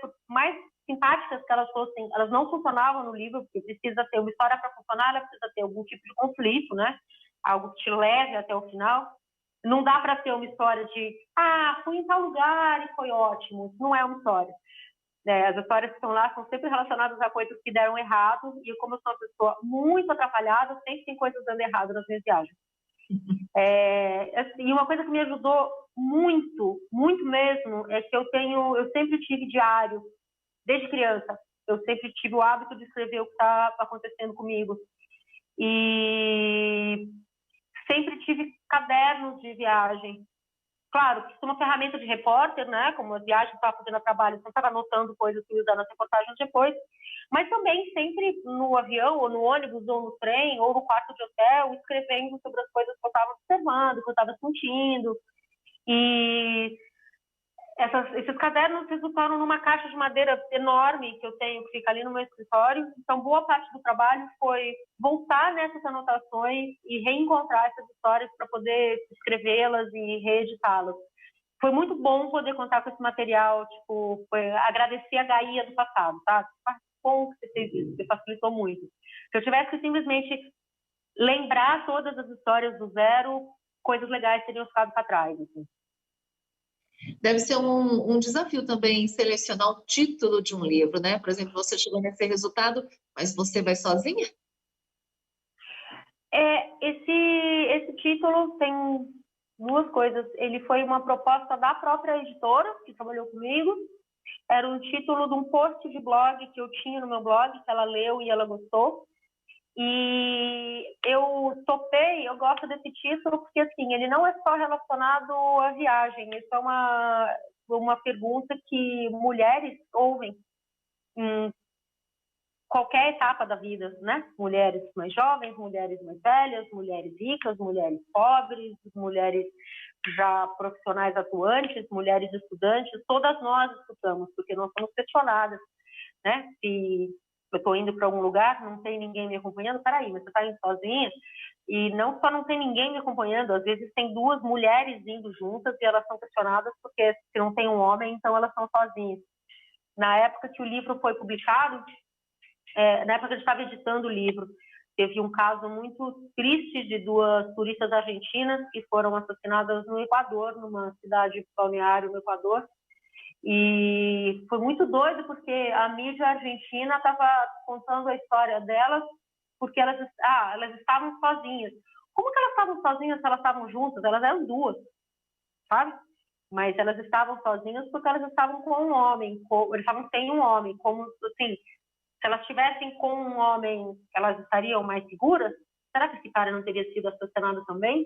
simpáticas que elas fossem, elas não funcionavam no livro, porque precisa ter uma história para funcionar, ela precisa ter algum tipo de conflito, né? Algo que te leve até o final. Não dá para ter uma história de, fui em tal lugar e foi ótimo. Isso não é uma história. As histórias que estão lá são sempre relacionadas a coisas que deram errado, e como eu sou uma pessoa muito atrapalhada, sempre tem coisas dando errado nas minhas viagens. E uma coisa que me ajudou muito, muito mesmo, é que eu sempre tive diário. Desde criança, eu sempre tive o hábito de escrever o que está acontecendo comigo. E sempre tive cadernos de viagem. Claro, que isso é uma ferramenta de repórter, né? Como a viagem estava fazendo a trabalho, você estava anotando coisas que ia usar nas reportagens depois. Mas também sempre no avião, ou no ônibus, ou no trem, ou no quarto de hotel, escrevendo sobre as coisas que eu estava observando, que eu estava sentindo. E esses cadernos resultaram numa caixa de madeira enorme que eu tenho, que fica ali no meu escritório. Então, boa parte do trabalho foi voltar nessas anotações e reencontrar essas histórias para poder escrevê-las e reeditá-las. Foi muito bom poder contar com esse material, agradecer a Gaia do passado, tá? Bom que você fez isso, você facilitou muito. Se eu tivesse que simplesmente lembrar todas as histórias do zero, coisas legais teriam ficado para trás, assim. Deve ser um desafio também selecionar o título de um livro, né? Por exemplo, você chegou nesse resultado, mas você vai sozinha? Esse título tem duas coisas. Ele foi uma proposta da própria editora, que trabalhou comigo. Era um título de um post de blog que eu tinha no meu blog, que ela leu e ela gostou. E eu topei, eu gosto desse título porque, assim, ele não é só relacionado à viagem. Isso é uma pergunta que mulheres ouvem em qualquer etapa da vida, né? Mulheres mais jovens, mulheres mais velhas, mulheres ricas, mulheres pobres, mulheres já profissionais atuantes, mulheres estudantes, todas nós escutamos, porque nós somos questionadas, né? Se eu estou indo para algum lugar, não tem ninguém me acompanhando, peraí, mas você está indo sozinha? E não só não tem ninguém me acompanhando, às vezes tem duas mulheres indo juntas e elas são questionadas porque se não tem um homem, então elas são sozinhas. Na época que o livro foi publicado, na época que eu estava editando o livro, teve um caso muito triste de duas turistas argentinas que foram assassinadas no Equador, numa cidade balneária no Equador. E foi muito doido, porque a mídia argentina estava contando a história delas, porque elas estavam sozinhas. Como que elas estavam sozinhas se elas estavam juntas? Elas eram duas, sabe? Mas elas estavam sozinhas porque elas estavam com um homem, eles estavam sem um homem, como assim, se elas estivessem com um homem, elas estariam mais seguras? Será que esse cara não teria sido assassinado também?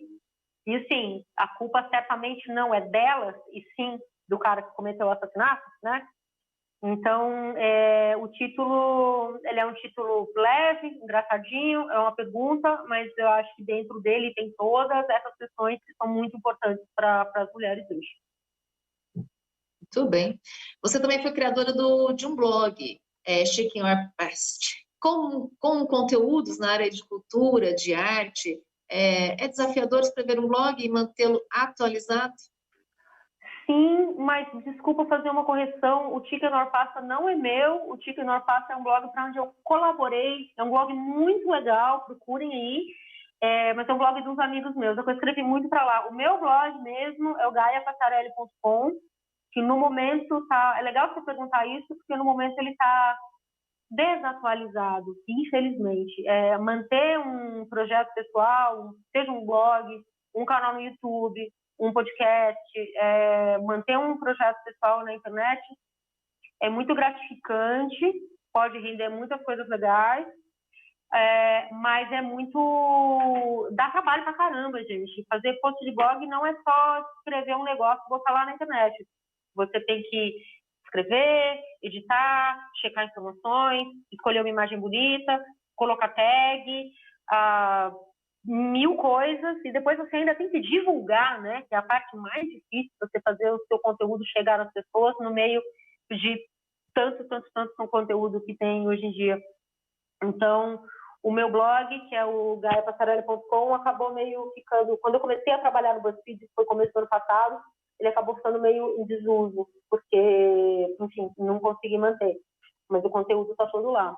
E assim, a culpa certamente não é delas, e sim do cara que cometeu o assassinato, né? Então, o título, ele é um título leve, engraçadinho, é uma pergunta, mas eu acho que dentro dele tem todas essas questões que são muito importantes para as mulheres hoje. Muito bem. Você também foi criadora de um blog, Shaking Your Past, com conteúdos na área de cultura, de arte. É desafiador escrever um blog e mantê-lo atualizado? Sim, mas desculpa fazer uma correção, o Tica Norpasta não é meu, o Tica Norpasta é um blog para onde eu colaborei, é um blog muito legal, procurem aí, mas é um blog de uns amigos meus, eu escrevi muito para lá. O meu blog mesmo é o gaiapassarelli.com, que no momento tá, é legal você perguntar isso, porque no momento ele está desatualizado, infelizmente. Manter um projeto pessoal, seja um blog, um canal no YouTube, um podcast, manter um projeto pessoal na internet é muito gratificante, pode render muitas coisas legais, mas é muito... dá trabalho pra caramba, gente. Fazer post de blog não é só escrever um negócio e botar lá na internet. Você tem que escrever, editar, checar informações, escolher uma imagem bonita, colocar tag, 1000 coisas, e depois você ainda tem que divulgar, né? Que é a parte mais difícil, você fazer o seu conteúdo chegar às pessoas no meio de tanto conteúdo que tem hoje em dia. Então, o meu blog, que é o gaiapassarelli.com, acabou meio ficando... Quando eu comecei a trabalhar no BuzzFeed, que foi começo do ano passado, ele acabou ficando meio em desuso, porque, enfim, não consegui manter. Mas o conteúdo está todo lá.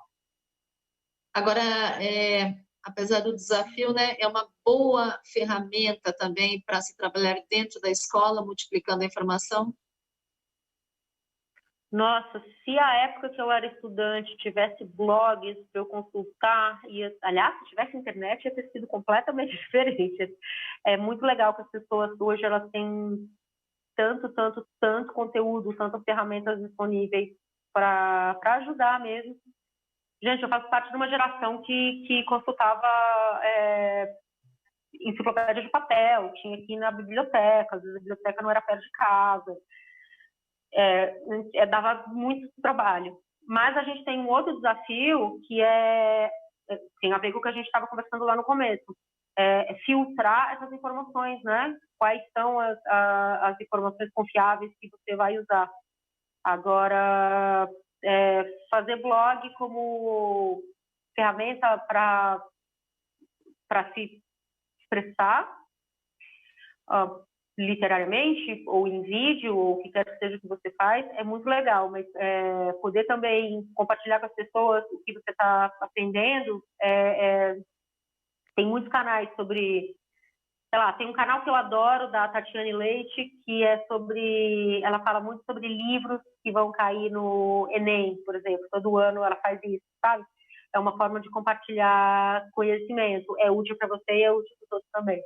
Agora, apesar do desafio, né, é uma boa ferramenta também para se trabalhar dentro da escola, multiplicando a informação? Nossa, se a época que eu era estudante tivesse blogs para eu consultar, aliás, se tivesse internet, ia ter sido completamente diferente. É muito legal que as pessoas hoje elas têm tanto conteúdo, tantas ferramentas disponíveis para ajudar mesmo. Gente, eu faço parte de uma geração que consultava enciclopédia de papel, tinha aqui na biblioteca, às vezes a biblioteca não era perto de casa, dava muito trabalho. Mas a gente tem um outro desafio que tem a ver com o que a gente estava conversando lá no começo, filtrar essas informações, né? Quais são as informações confiáveis que você vai usar. Agora, fazer blog como ferramenta para se expressar literariamente, ou em vídeo, ou o que quer que seja que você faz, é muito legal, mas poder também compartilhar com as pessoas o que você está aprendendo, tem muitos canais sobre, sei lá, tem um canal que eu adoro, da Tatiane Leite, que ela fala muito sobre livros que vão cair no Enem, por exemplo, todo ano ela faz isso, sabe? É uma forma de compartilhar conhecimento, é útil para você e é útil para os outros também.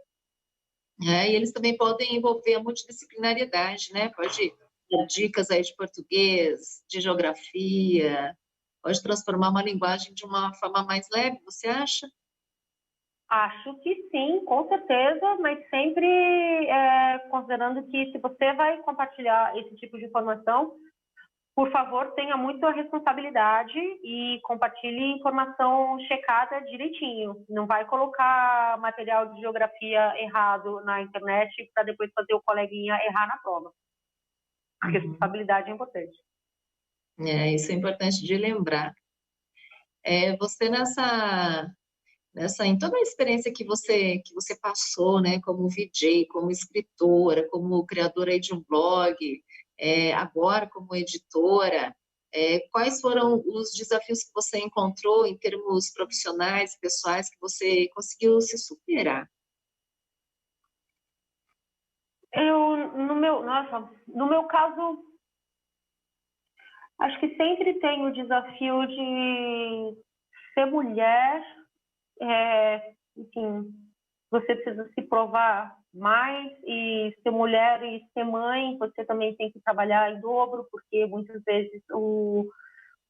E eles também podem envolver a multidisciplinariedade, né? Pode dar dicas aí de português, de geografia, pode transformar uma linguagem de uma forma mais leve, você acha? Acho que sim, com certeza, mas sempre considerando que se você vai compartilhar esse tipo de informação, por favor, tenha muita responsabilidade e compartilhe informação checada direitinho. Não vai colocar material de geografia errado na internet para depois fazer o coleguinha errar na prova. A responsabilidade é importante. Isso é importante de lembrar. Você em toda a experiência que você passou, né, como VJ, como escritora, como criadora aí de um blog, agora como editora, quais foram os desafios que você encontrou em termos profissionais, pessoais, que você conseguiu se superar? No meu caso, Acho que sempre tem o desafio de ser mulher, enfim, você precisa se provar mais, e ser mulher e ser mãe, você também tem que trabalhar em dobro, porque muitas vezes o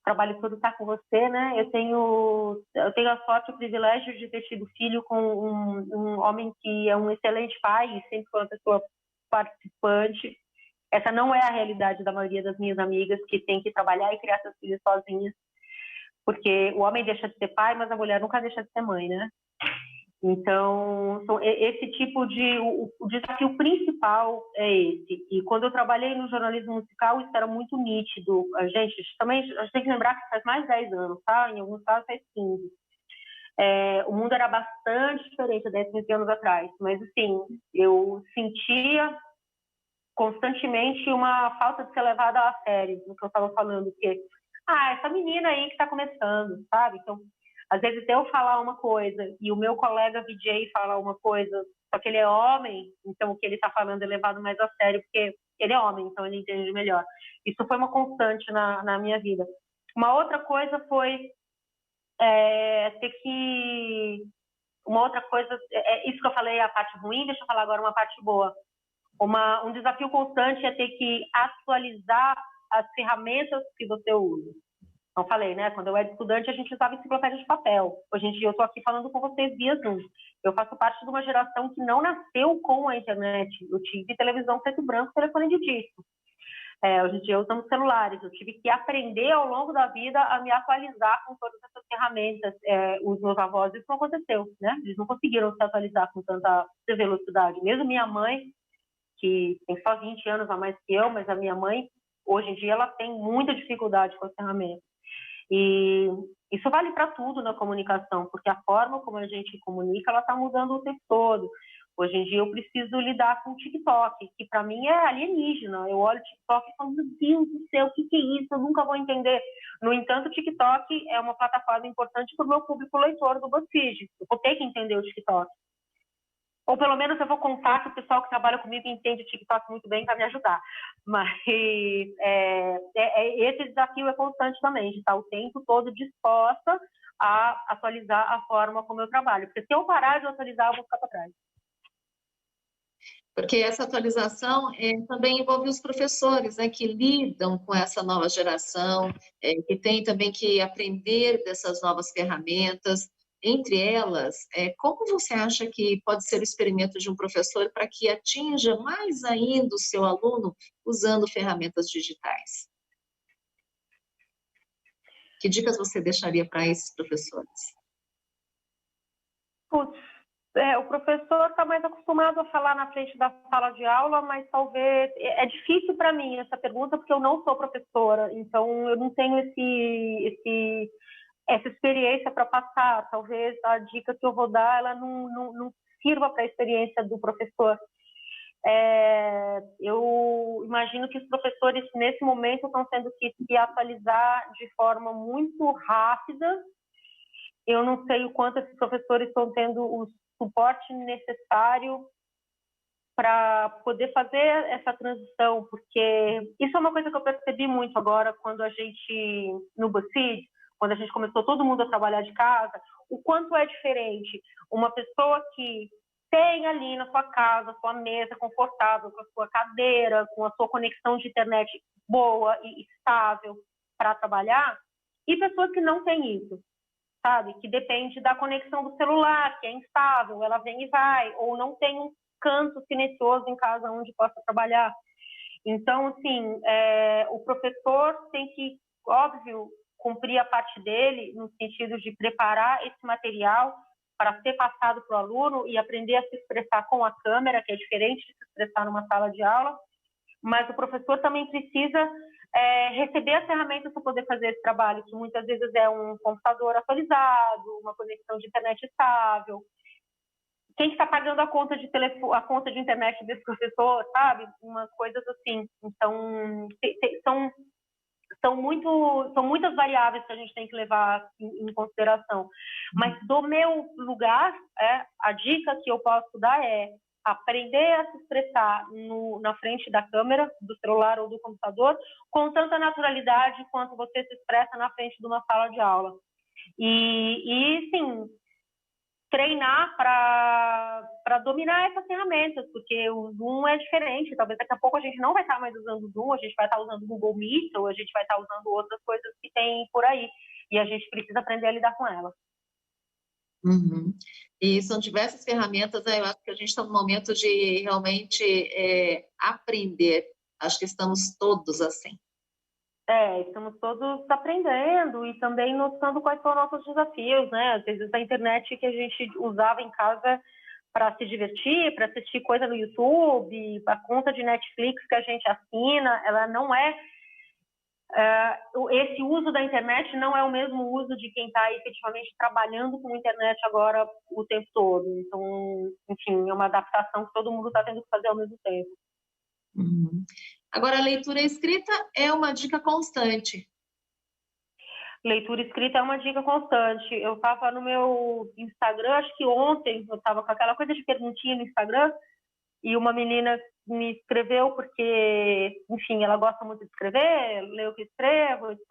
trabalho todo está com você, né? Eu tenho a sorte, o privilégio de ter tido filho com um homem que é um excelente pai e sempre foi uma pessoa participante. Essa não é a realidade da maioria das minhas amigas, que tem que trabalhar e criar seus filhos sozinhas, porque o homem deixa de ser pai, mas a mulher nunca deixa de ser mãe, né? Então, esse tipo de... O desafio principal é esse. E quando eu trabalhei no jornalismo musical, isso era muito nítido. A gente tem que lembrar que faz mais de 10 anos, tá? Em alguns casos faz 15. O mundo era bastante diferente há 10, 15 anos atrás. Mas, assim, eu sentia constantemente uma falta de ser levada a sério no que eu estava falando, porque essa menina aí que está começando, sabe? Então, às vezes eu falar uma coisa e o meu colega VJ falar uma coisa, só que ele é homem, então o que ele está falando é levado mais a sério, porque ele é homem, então ele entende melhor. Isso foi uma constante na minha vida. Uma outra coisa foi ter que... Uma outra coisa, isso que eu falei, a parte ruim, deixa eu falar agora uma parte boa. Um desafio constante é ter que atualizar as ferramentas que você usa. Então, falei, né? Quando eu era estudante, a gente usava enciclopédia de papel. Hoje em dia, eu estou aqui falando com vocês via Zoom. Eu faço parte de uma geração que não nasceu com a internet. Eu tive televisão preto e branco, telefone de disco. Hoje em dia, usamos celulares. Eu tive que aprender ao longo da vida a me atualizar com todas essas ferramentas. Os meus avós, isso não aconteceu, né? Eles não conseguiram se atualizar com tanta velocidade. Mesmo minha mãe, que tem só 20 anos a mais que eu, mas a minha mãe, hoje em dia, ela tem muita dificuldade com as ferramentas. E isso vale para tudo na comunicação, porque a forma como a gente comunica, ela está mudando o tempo todo. Hoje em dia eu preciso lidar com o TikTok, que para mim é alienígena. Eu olho o TikTok e falo, meu Deus do céu, o que é isso? Eu nunca vou entender. No entanto, o TikTok é uma plataforma importante para o meu público leitor do BuzzFeed. Eu vou ter que entender o TikTok. Ou pelo menos eu vou contar que o pessoal que trabalha comigo entende o TikTok muito bem para me ajudar. Mas esse desafio é constante também, de estar o tempo todo disposta a atualizar a forma como eu trabalho. Porque se eu parar de atualizar, eu vou ficar para trás. Porque essa atualização também envolve os professores, né, que lidam com essa nova geração, que tem também que aprender dessas novas ferramentas. Entre elas, como você acha que pode ser o experimento de um professor para que atinja mais ainda o seu aluno usando ferramentas digitais? Que dicas você deixaria para esses professores? O professor está mais acostumado a falar na frente da sala de aula, mas talvez... É difícil para mim essa pergunta, porque eu não sou professora, então eu não tenho essa experiência para passar. Talvez a dica que eu vou dar, ela não sirva para a experiência do professor. Eu imagino que os professores, nesse momento, estão tendo que se atualizar de forma muito rápida. Eu não sei o quanto esses professores estão tendo o suporte necessário para poder fazer essa transição, porque isso é uma coisa que eu percebi muito agora quando a gente, no BuzzFeed, quando a gente começou todo mundo a trabalhar de casa, o quanto é diferente uma pessoa que tem ali na sua casa, sua mesa confortável, com a sua cadeira, com a sua conexão de internet boa e estável para trabalhar, e pessoas que não têm isso, sabe? Que depende da conexão do celular, que é instável, ela vem e vai, ou não tem um canto silencioso em casa onde possa trabalhar. Então, assim, o professor tem que, óbvio, cumprir a parte dele no sentido de preparar esse material para ser passado para o aluno e aprender a se expressar com a câmera, que é diferente de se expressar numa sala de aula, mas o professor também precisa receber as ferramentas para poder fazer esse trabalho, que muitas vezes é um computador atualizado, uma conexão de internet estável. Quem está pagando a conta de telefone, a conta de internet desse professor, sabe? Umas coisas assim. Então, são muitas variáveis que a gente tem que levar em consideração. Mas do meu lugar, a dica que eu posso dar é aprender a se expressar na frente da câmera, do celular ou do computador, com tanta naturalidade quanto você se expressa na frente de uma sala de aula. E sim, treinar para dominar essas ferramentas, porque o Zoom é diferente. Talvez daqui a pouco a gente não vai estar mais usando o Zoom, a gente vai estar usando o Google Meet, ou a gente vai estar usando outras coisas que tem por aí. E a gente precisa aprender a lidar com elas. Uhum. E são diversas ferramentas, né? Eu acho que a gente está no momento de realmente aprender. Acho que estamos todos assim. Estamos todos aprendendo e também notando quais são os nossos desafios, né? Às vezes a internet que a gente usava em casa para se divertir, para assistir coisa no YouTube, a conta de Netflix que a gente assina, ela não esse uso da internet não é o mesmo uso de quem está efetivamente trabalhando com a internet agora o tempo todo. Então, enfim, é uma adaptação que todo mundo está tendo que fazer ao mesmo tempo. Uhum. Agora, a leitura escrita é uma dica constante. Leitura escrita é uma dica constante. Eu estava no meu Instagram, acho que ontem, eu estava com aquela coisa de perguntinha no Instagram, e uma menina me escreveu porque, enfim, ela gosta muito de escrever, lê o que escrevo, etc.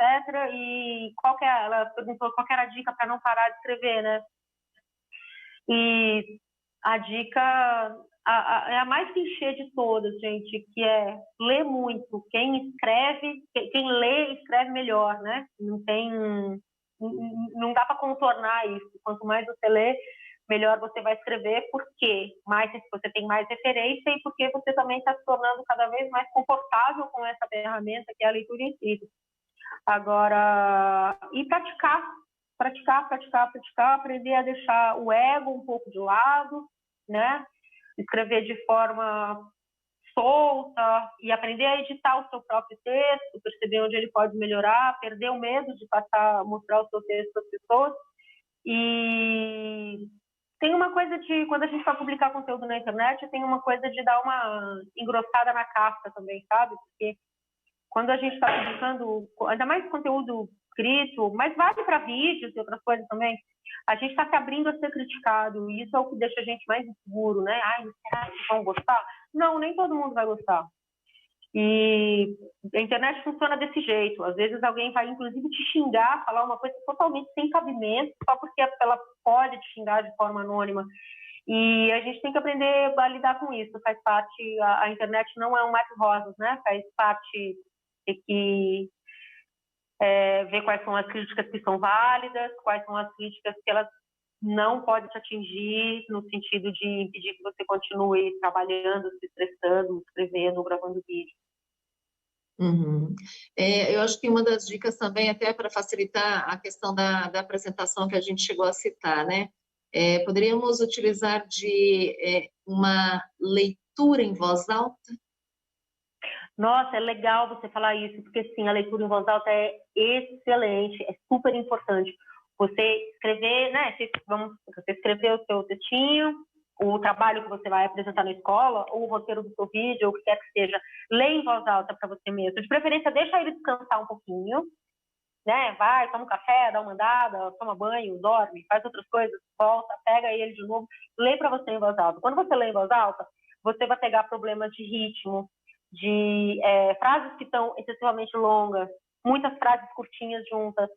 E ela perguntou qual que era a dica para não parar de escrever, né? E a dica é a mais clichê de todas, gente, que é ler muito. Quem lê, escreve melhor, né? Não dá para contornar isso. Quanto mais você lê, melhor você vai escrever, porque você tem mais referência e porque você também está se tornando cada vez mais confortável com essa ferramenta que é a leitura escrita. Agora, e praticar, aprender a deixar o ego um pouco de lado, né? Escrever de forma solta e aprender a editar o seu próprio texto, perceber onde ele pode melhorar, perder o medo de mostrar o seu texto às pessoas. E tem uma coisa quando a gente vai publicar conteúdo na internet, tem uma coisa de dar uma engrossada na casca também, sabe? Porque quando a gente está publicando, ainda mais conteúdo escrito, mas vale para vídeos e outras coisas também, a gente está se abrindo a ser criticado, e isso é o que deixa a gente mais inseguro, né? Será que vão gostar? Não, nem todo mundo vai gostar. E a internet funciona desse jeito. Às vezes alguém vai, inclusive, te xingar, falar uma coisa totalmente sem cabimento, só porque ela pode te xingar de forma anônima. E a gente tem que aprender a lidar com isso. Faz parte, a internet não é um mar de rosas, né? Faz parte ter que ver quais são as críticas que são válidas, quais são as críticas que elas não podem te atingir, no sentido de impedir que você continue trabalhando, se estressando, escrevendo, gravando vídeo. Uhum. Eu acho que uma das dicas também, até para facilitar a questão da apresentação que a gente chegou a citar, né? Poderíamos utilizar de uma leitura em voz alta? Nossa, é legal você falar isso, porque sim, a leitura em voz alta é excelente, é super importante. Você escrever, né? Você escrever o seu textinho, o trabalho que você vai apresentar na escola, ou o roteiro do seu vídeo, ou o que quer que seja, lê em voz alta para você mesmo. De preferência, deixa ele descansar um pouquinho, né? Vai, toma um café, dá uma andada, toma banho, dorme, faz outras coisas, volta, pega ele de novo, lê para você em voz alta. Quando você lê em voz alta, você vai pegar problemas de ritmo, de frases que estão excessivamente longas, muitas frases curtinhas juntas,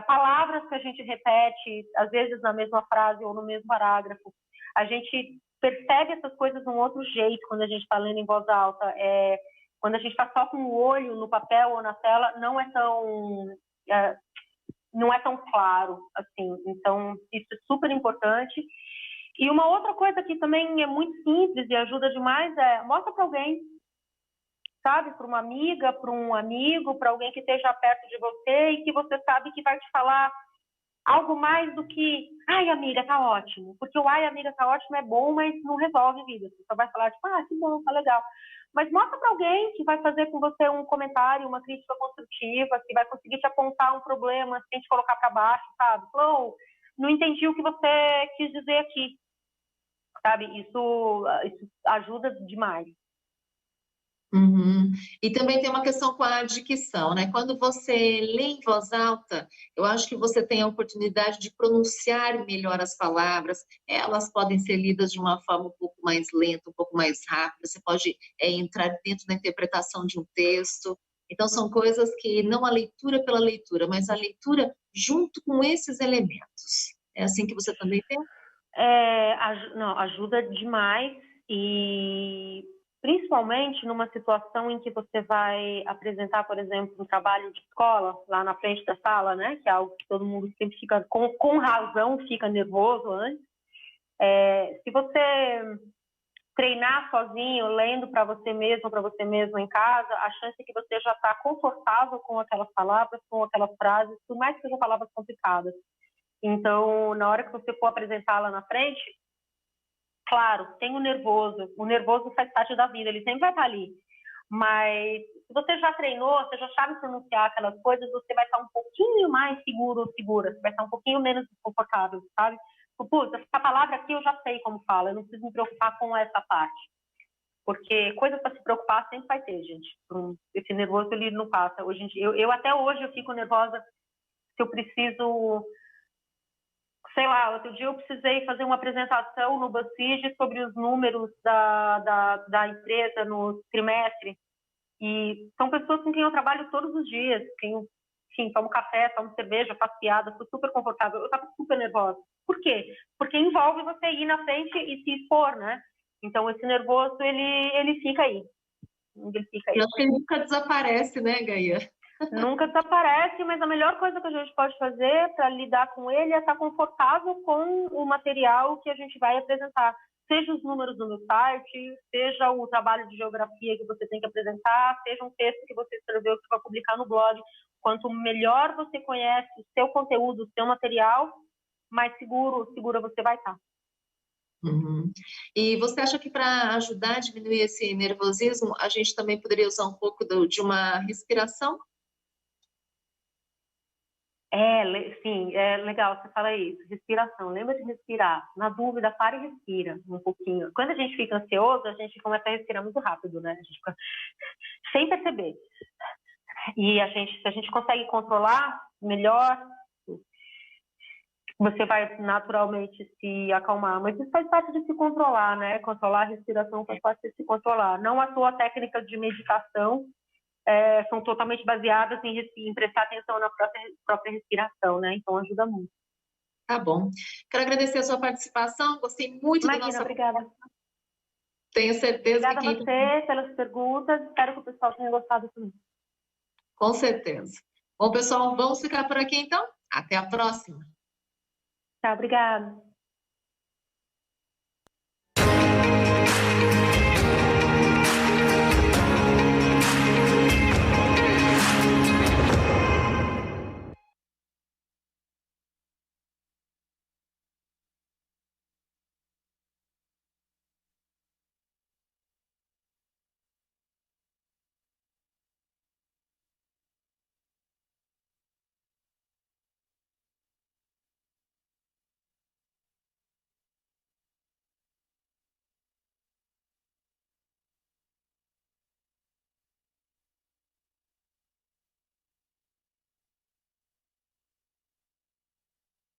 palavras que a gente repete, às vezes na mesma frase ou no mesmo parágrafo. A gente percebe essas coisas de um outro jeito quando a gente está lendo em voz alta. Quando a gente está só com o olho no papel ou na tela, não é tão claro assim. Então, isso é super importante. E uma outra coisa que também é muito simples e ajuda demais mostra para alguém, sabe? Para uma amiga, para um amigo, para alguém que esteja perto de você e que você sabe que vai te falar algo mais do que ai, amiga, tá ótimo. Porque o ai, amiga, tá ótimo é bom, mas não resolve vida. Você só vai falar, tipo, que bom, tá legal. Mas mostra para alguém que vai fazer com você um comentário, uma crítica construtiva, que vai conseguir te apontar um problema sem te colocar para baixo, sabe? Falou, não entendi o que você quis dizer aqui. Sabe? Isso ajuda demais. Uhum. E também tem uma questão com a dicção, né? Quando você lê em voz alta, eu acho que você tem a oportunidade de pronunciar melhor as palavras. Elas podem ser lidas de uma forma um pouco mais lenta, um pouco mais rápida. Você pode entrar dentro da interpretação de um texto. Então, são coisas que não a leitura pela leitura, mas a leitura junto com esses elementos. É assim que você também tem? Não, ajuda demais e principalmente numa situação em que você vai apresentar, por exemplo, um trabalho de escola lá na frente da sala, né? Que é algo que todo mundo sempre fica, com razão, fica nervoso antes. Se você treinar sozinho, lendo para você mesmo em casa, a chance é que você já está confortável com aquelas palavras, com aquelas frases, por mais que sejam palavras complicadas. Então, na hora que você for apresentá-la na frente, claro, tem o nervoso faz parte da vida, ele sempre vai estar ali. Mas se você já treinou, você já sabe pronunciar aquelas coisas, você vai estar um pouquinho mais seguro ou segura, você vai estar um pouquinho menos desconfortável, sabe? Putz, essa palavra aqui eu já sei como fala, eu não preciso me preocupar com essa parte. Porque coisas para se preocupar sempre vai ter, gente. Esse nervoso, ele não passa. Hoje em dia, eu até hoje eu fico nervosa se eu preciso... Sei lá, outro dia eu precisei fazer uma apresentação no BuzzFeed sobre os números da empresa no trimestre. E são pessoas com quem eu trabalho todos os dias. Enfim, tomo café, tomo cerveja, faço piada, sou super confortável. Eu estava super nervosa. Por quê? Porque envolve você ir na frente e se expor, né? Então, esse nervoso, ele fica aí. Ele fica aí. Eu acho que ele nunca desaparece, né, Gaia? Nunca desaparece, mas a melhor coisa que a gente pode fazer para lidar com ele é estar confortável com o material que a gente vai apresentar. Seja os números do meu site, seja o trabalho de geografia que você tem que apresentar, seja um texto que você escreveu que vai publicar no blog. Quanto melhor você conhece o seu conteúdo, o seu material, mais segura você vai estar. Uhum. E você acha que para ajudar a diminuir esse nervosismo, a gente também poderia usar um pouco de uma respiração? Sim, é legal você fala isso. Respiração, lembra de respirar. Na dúvida, para e respira um pouquinho. Quando a gente fica ansioso, a gente começa a respirar muito rápido, né? A gente fica sem perceber. E se a gente consegue controlar melhor, você vai naturalmente se acalmar. Mas isso faz parte de se controlar, né? Controlar a respiração faz parte de se controlar. Não a sua técnica de meditação, são totalmente baseadas em prestar atenção na própria respiração, né? Então ajuda muito. Tá bom. Quero agradecer a sua participação, gostei muito da nossa... Obrigada. Tenho certeza que... Obrigada a você pelas perguntas, espero que o pessoal tenha gostado também. Com certeza. Bom, pessoal, vamos ficar por aqui então? Até a próxima. Tá, obrigada.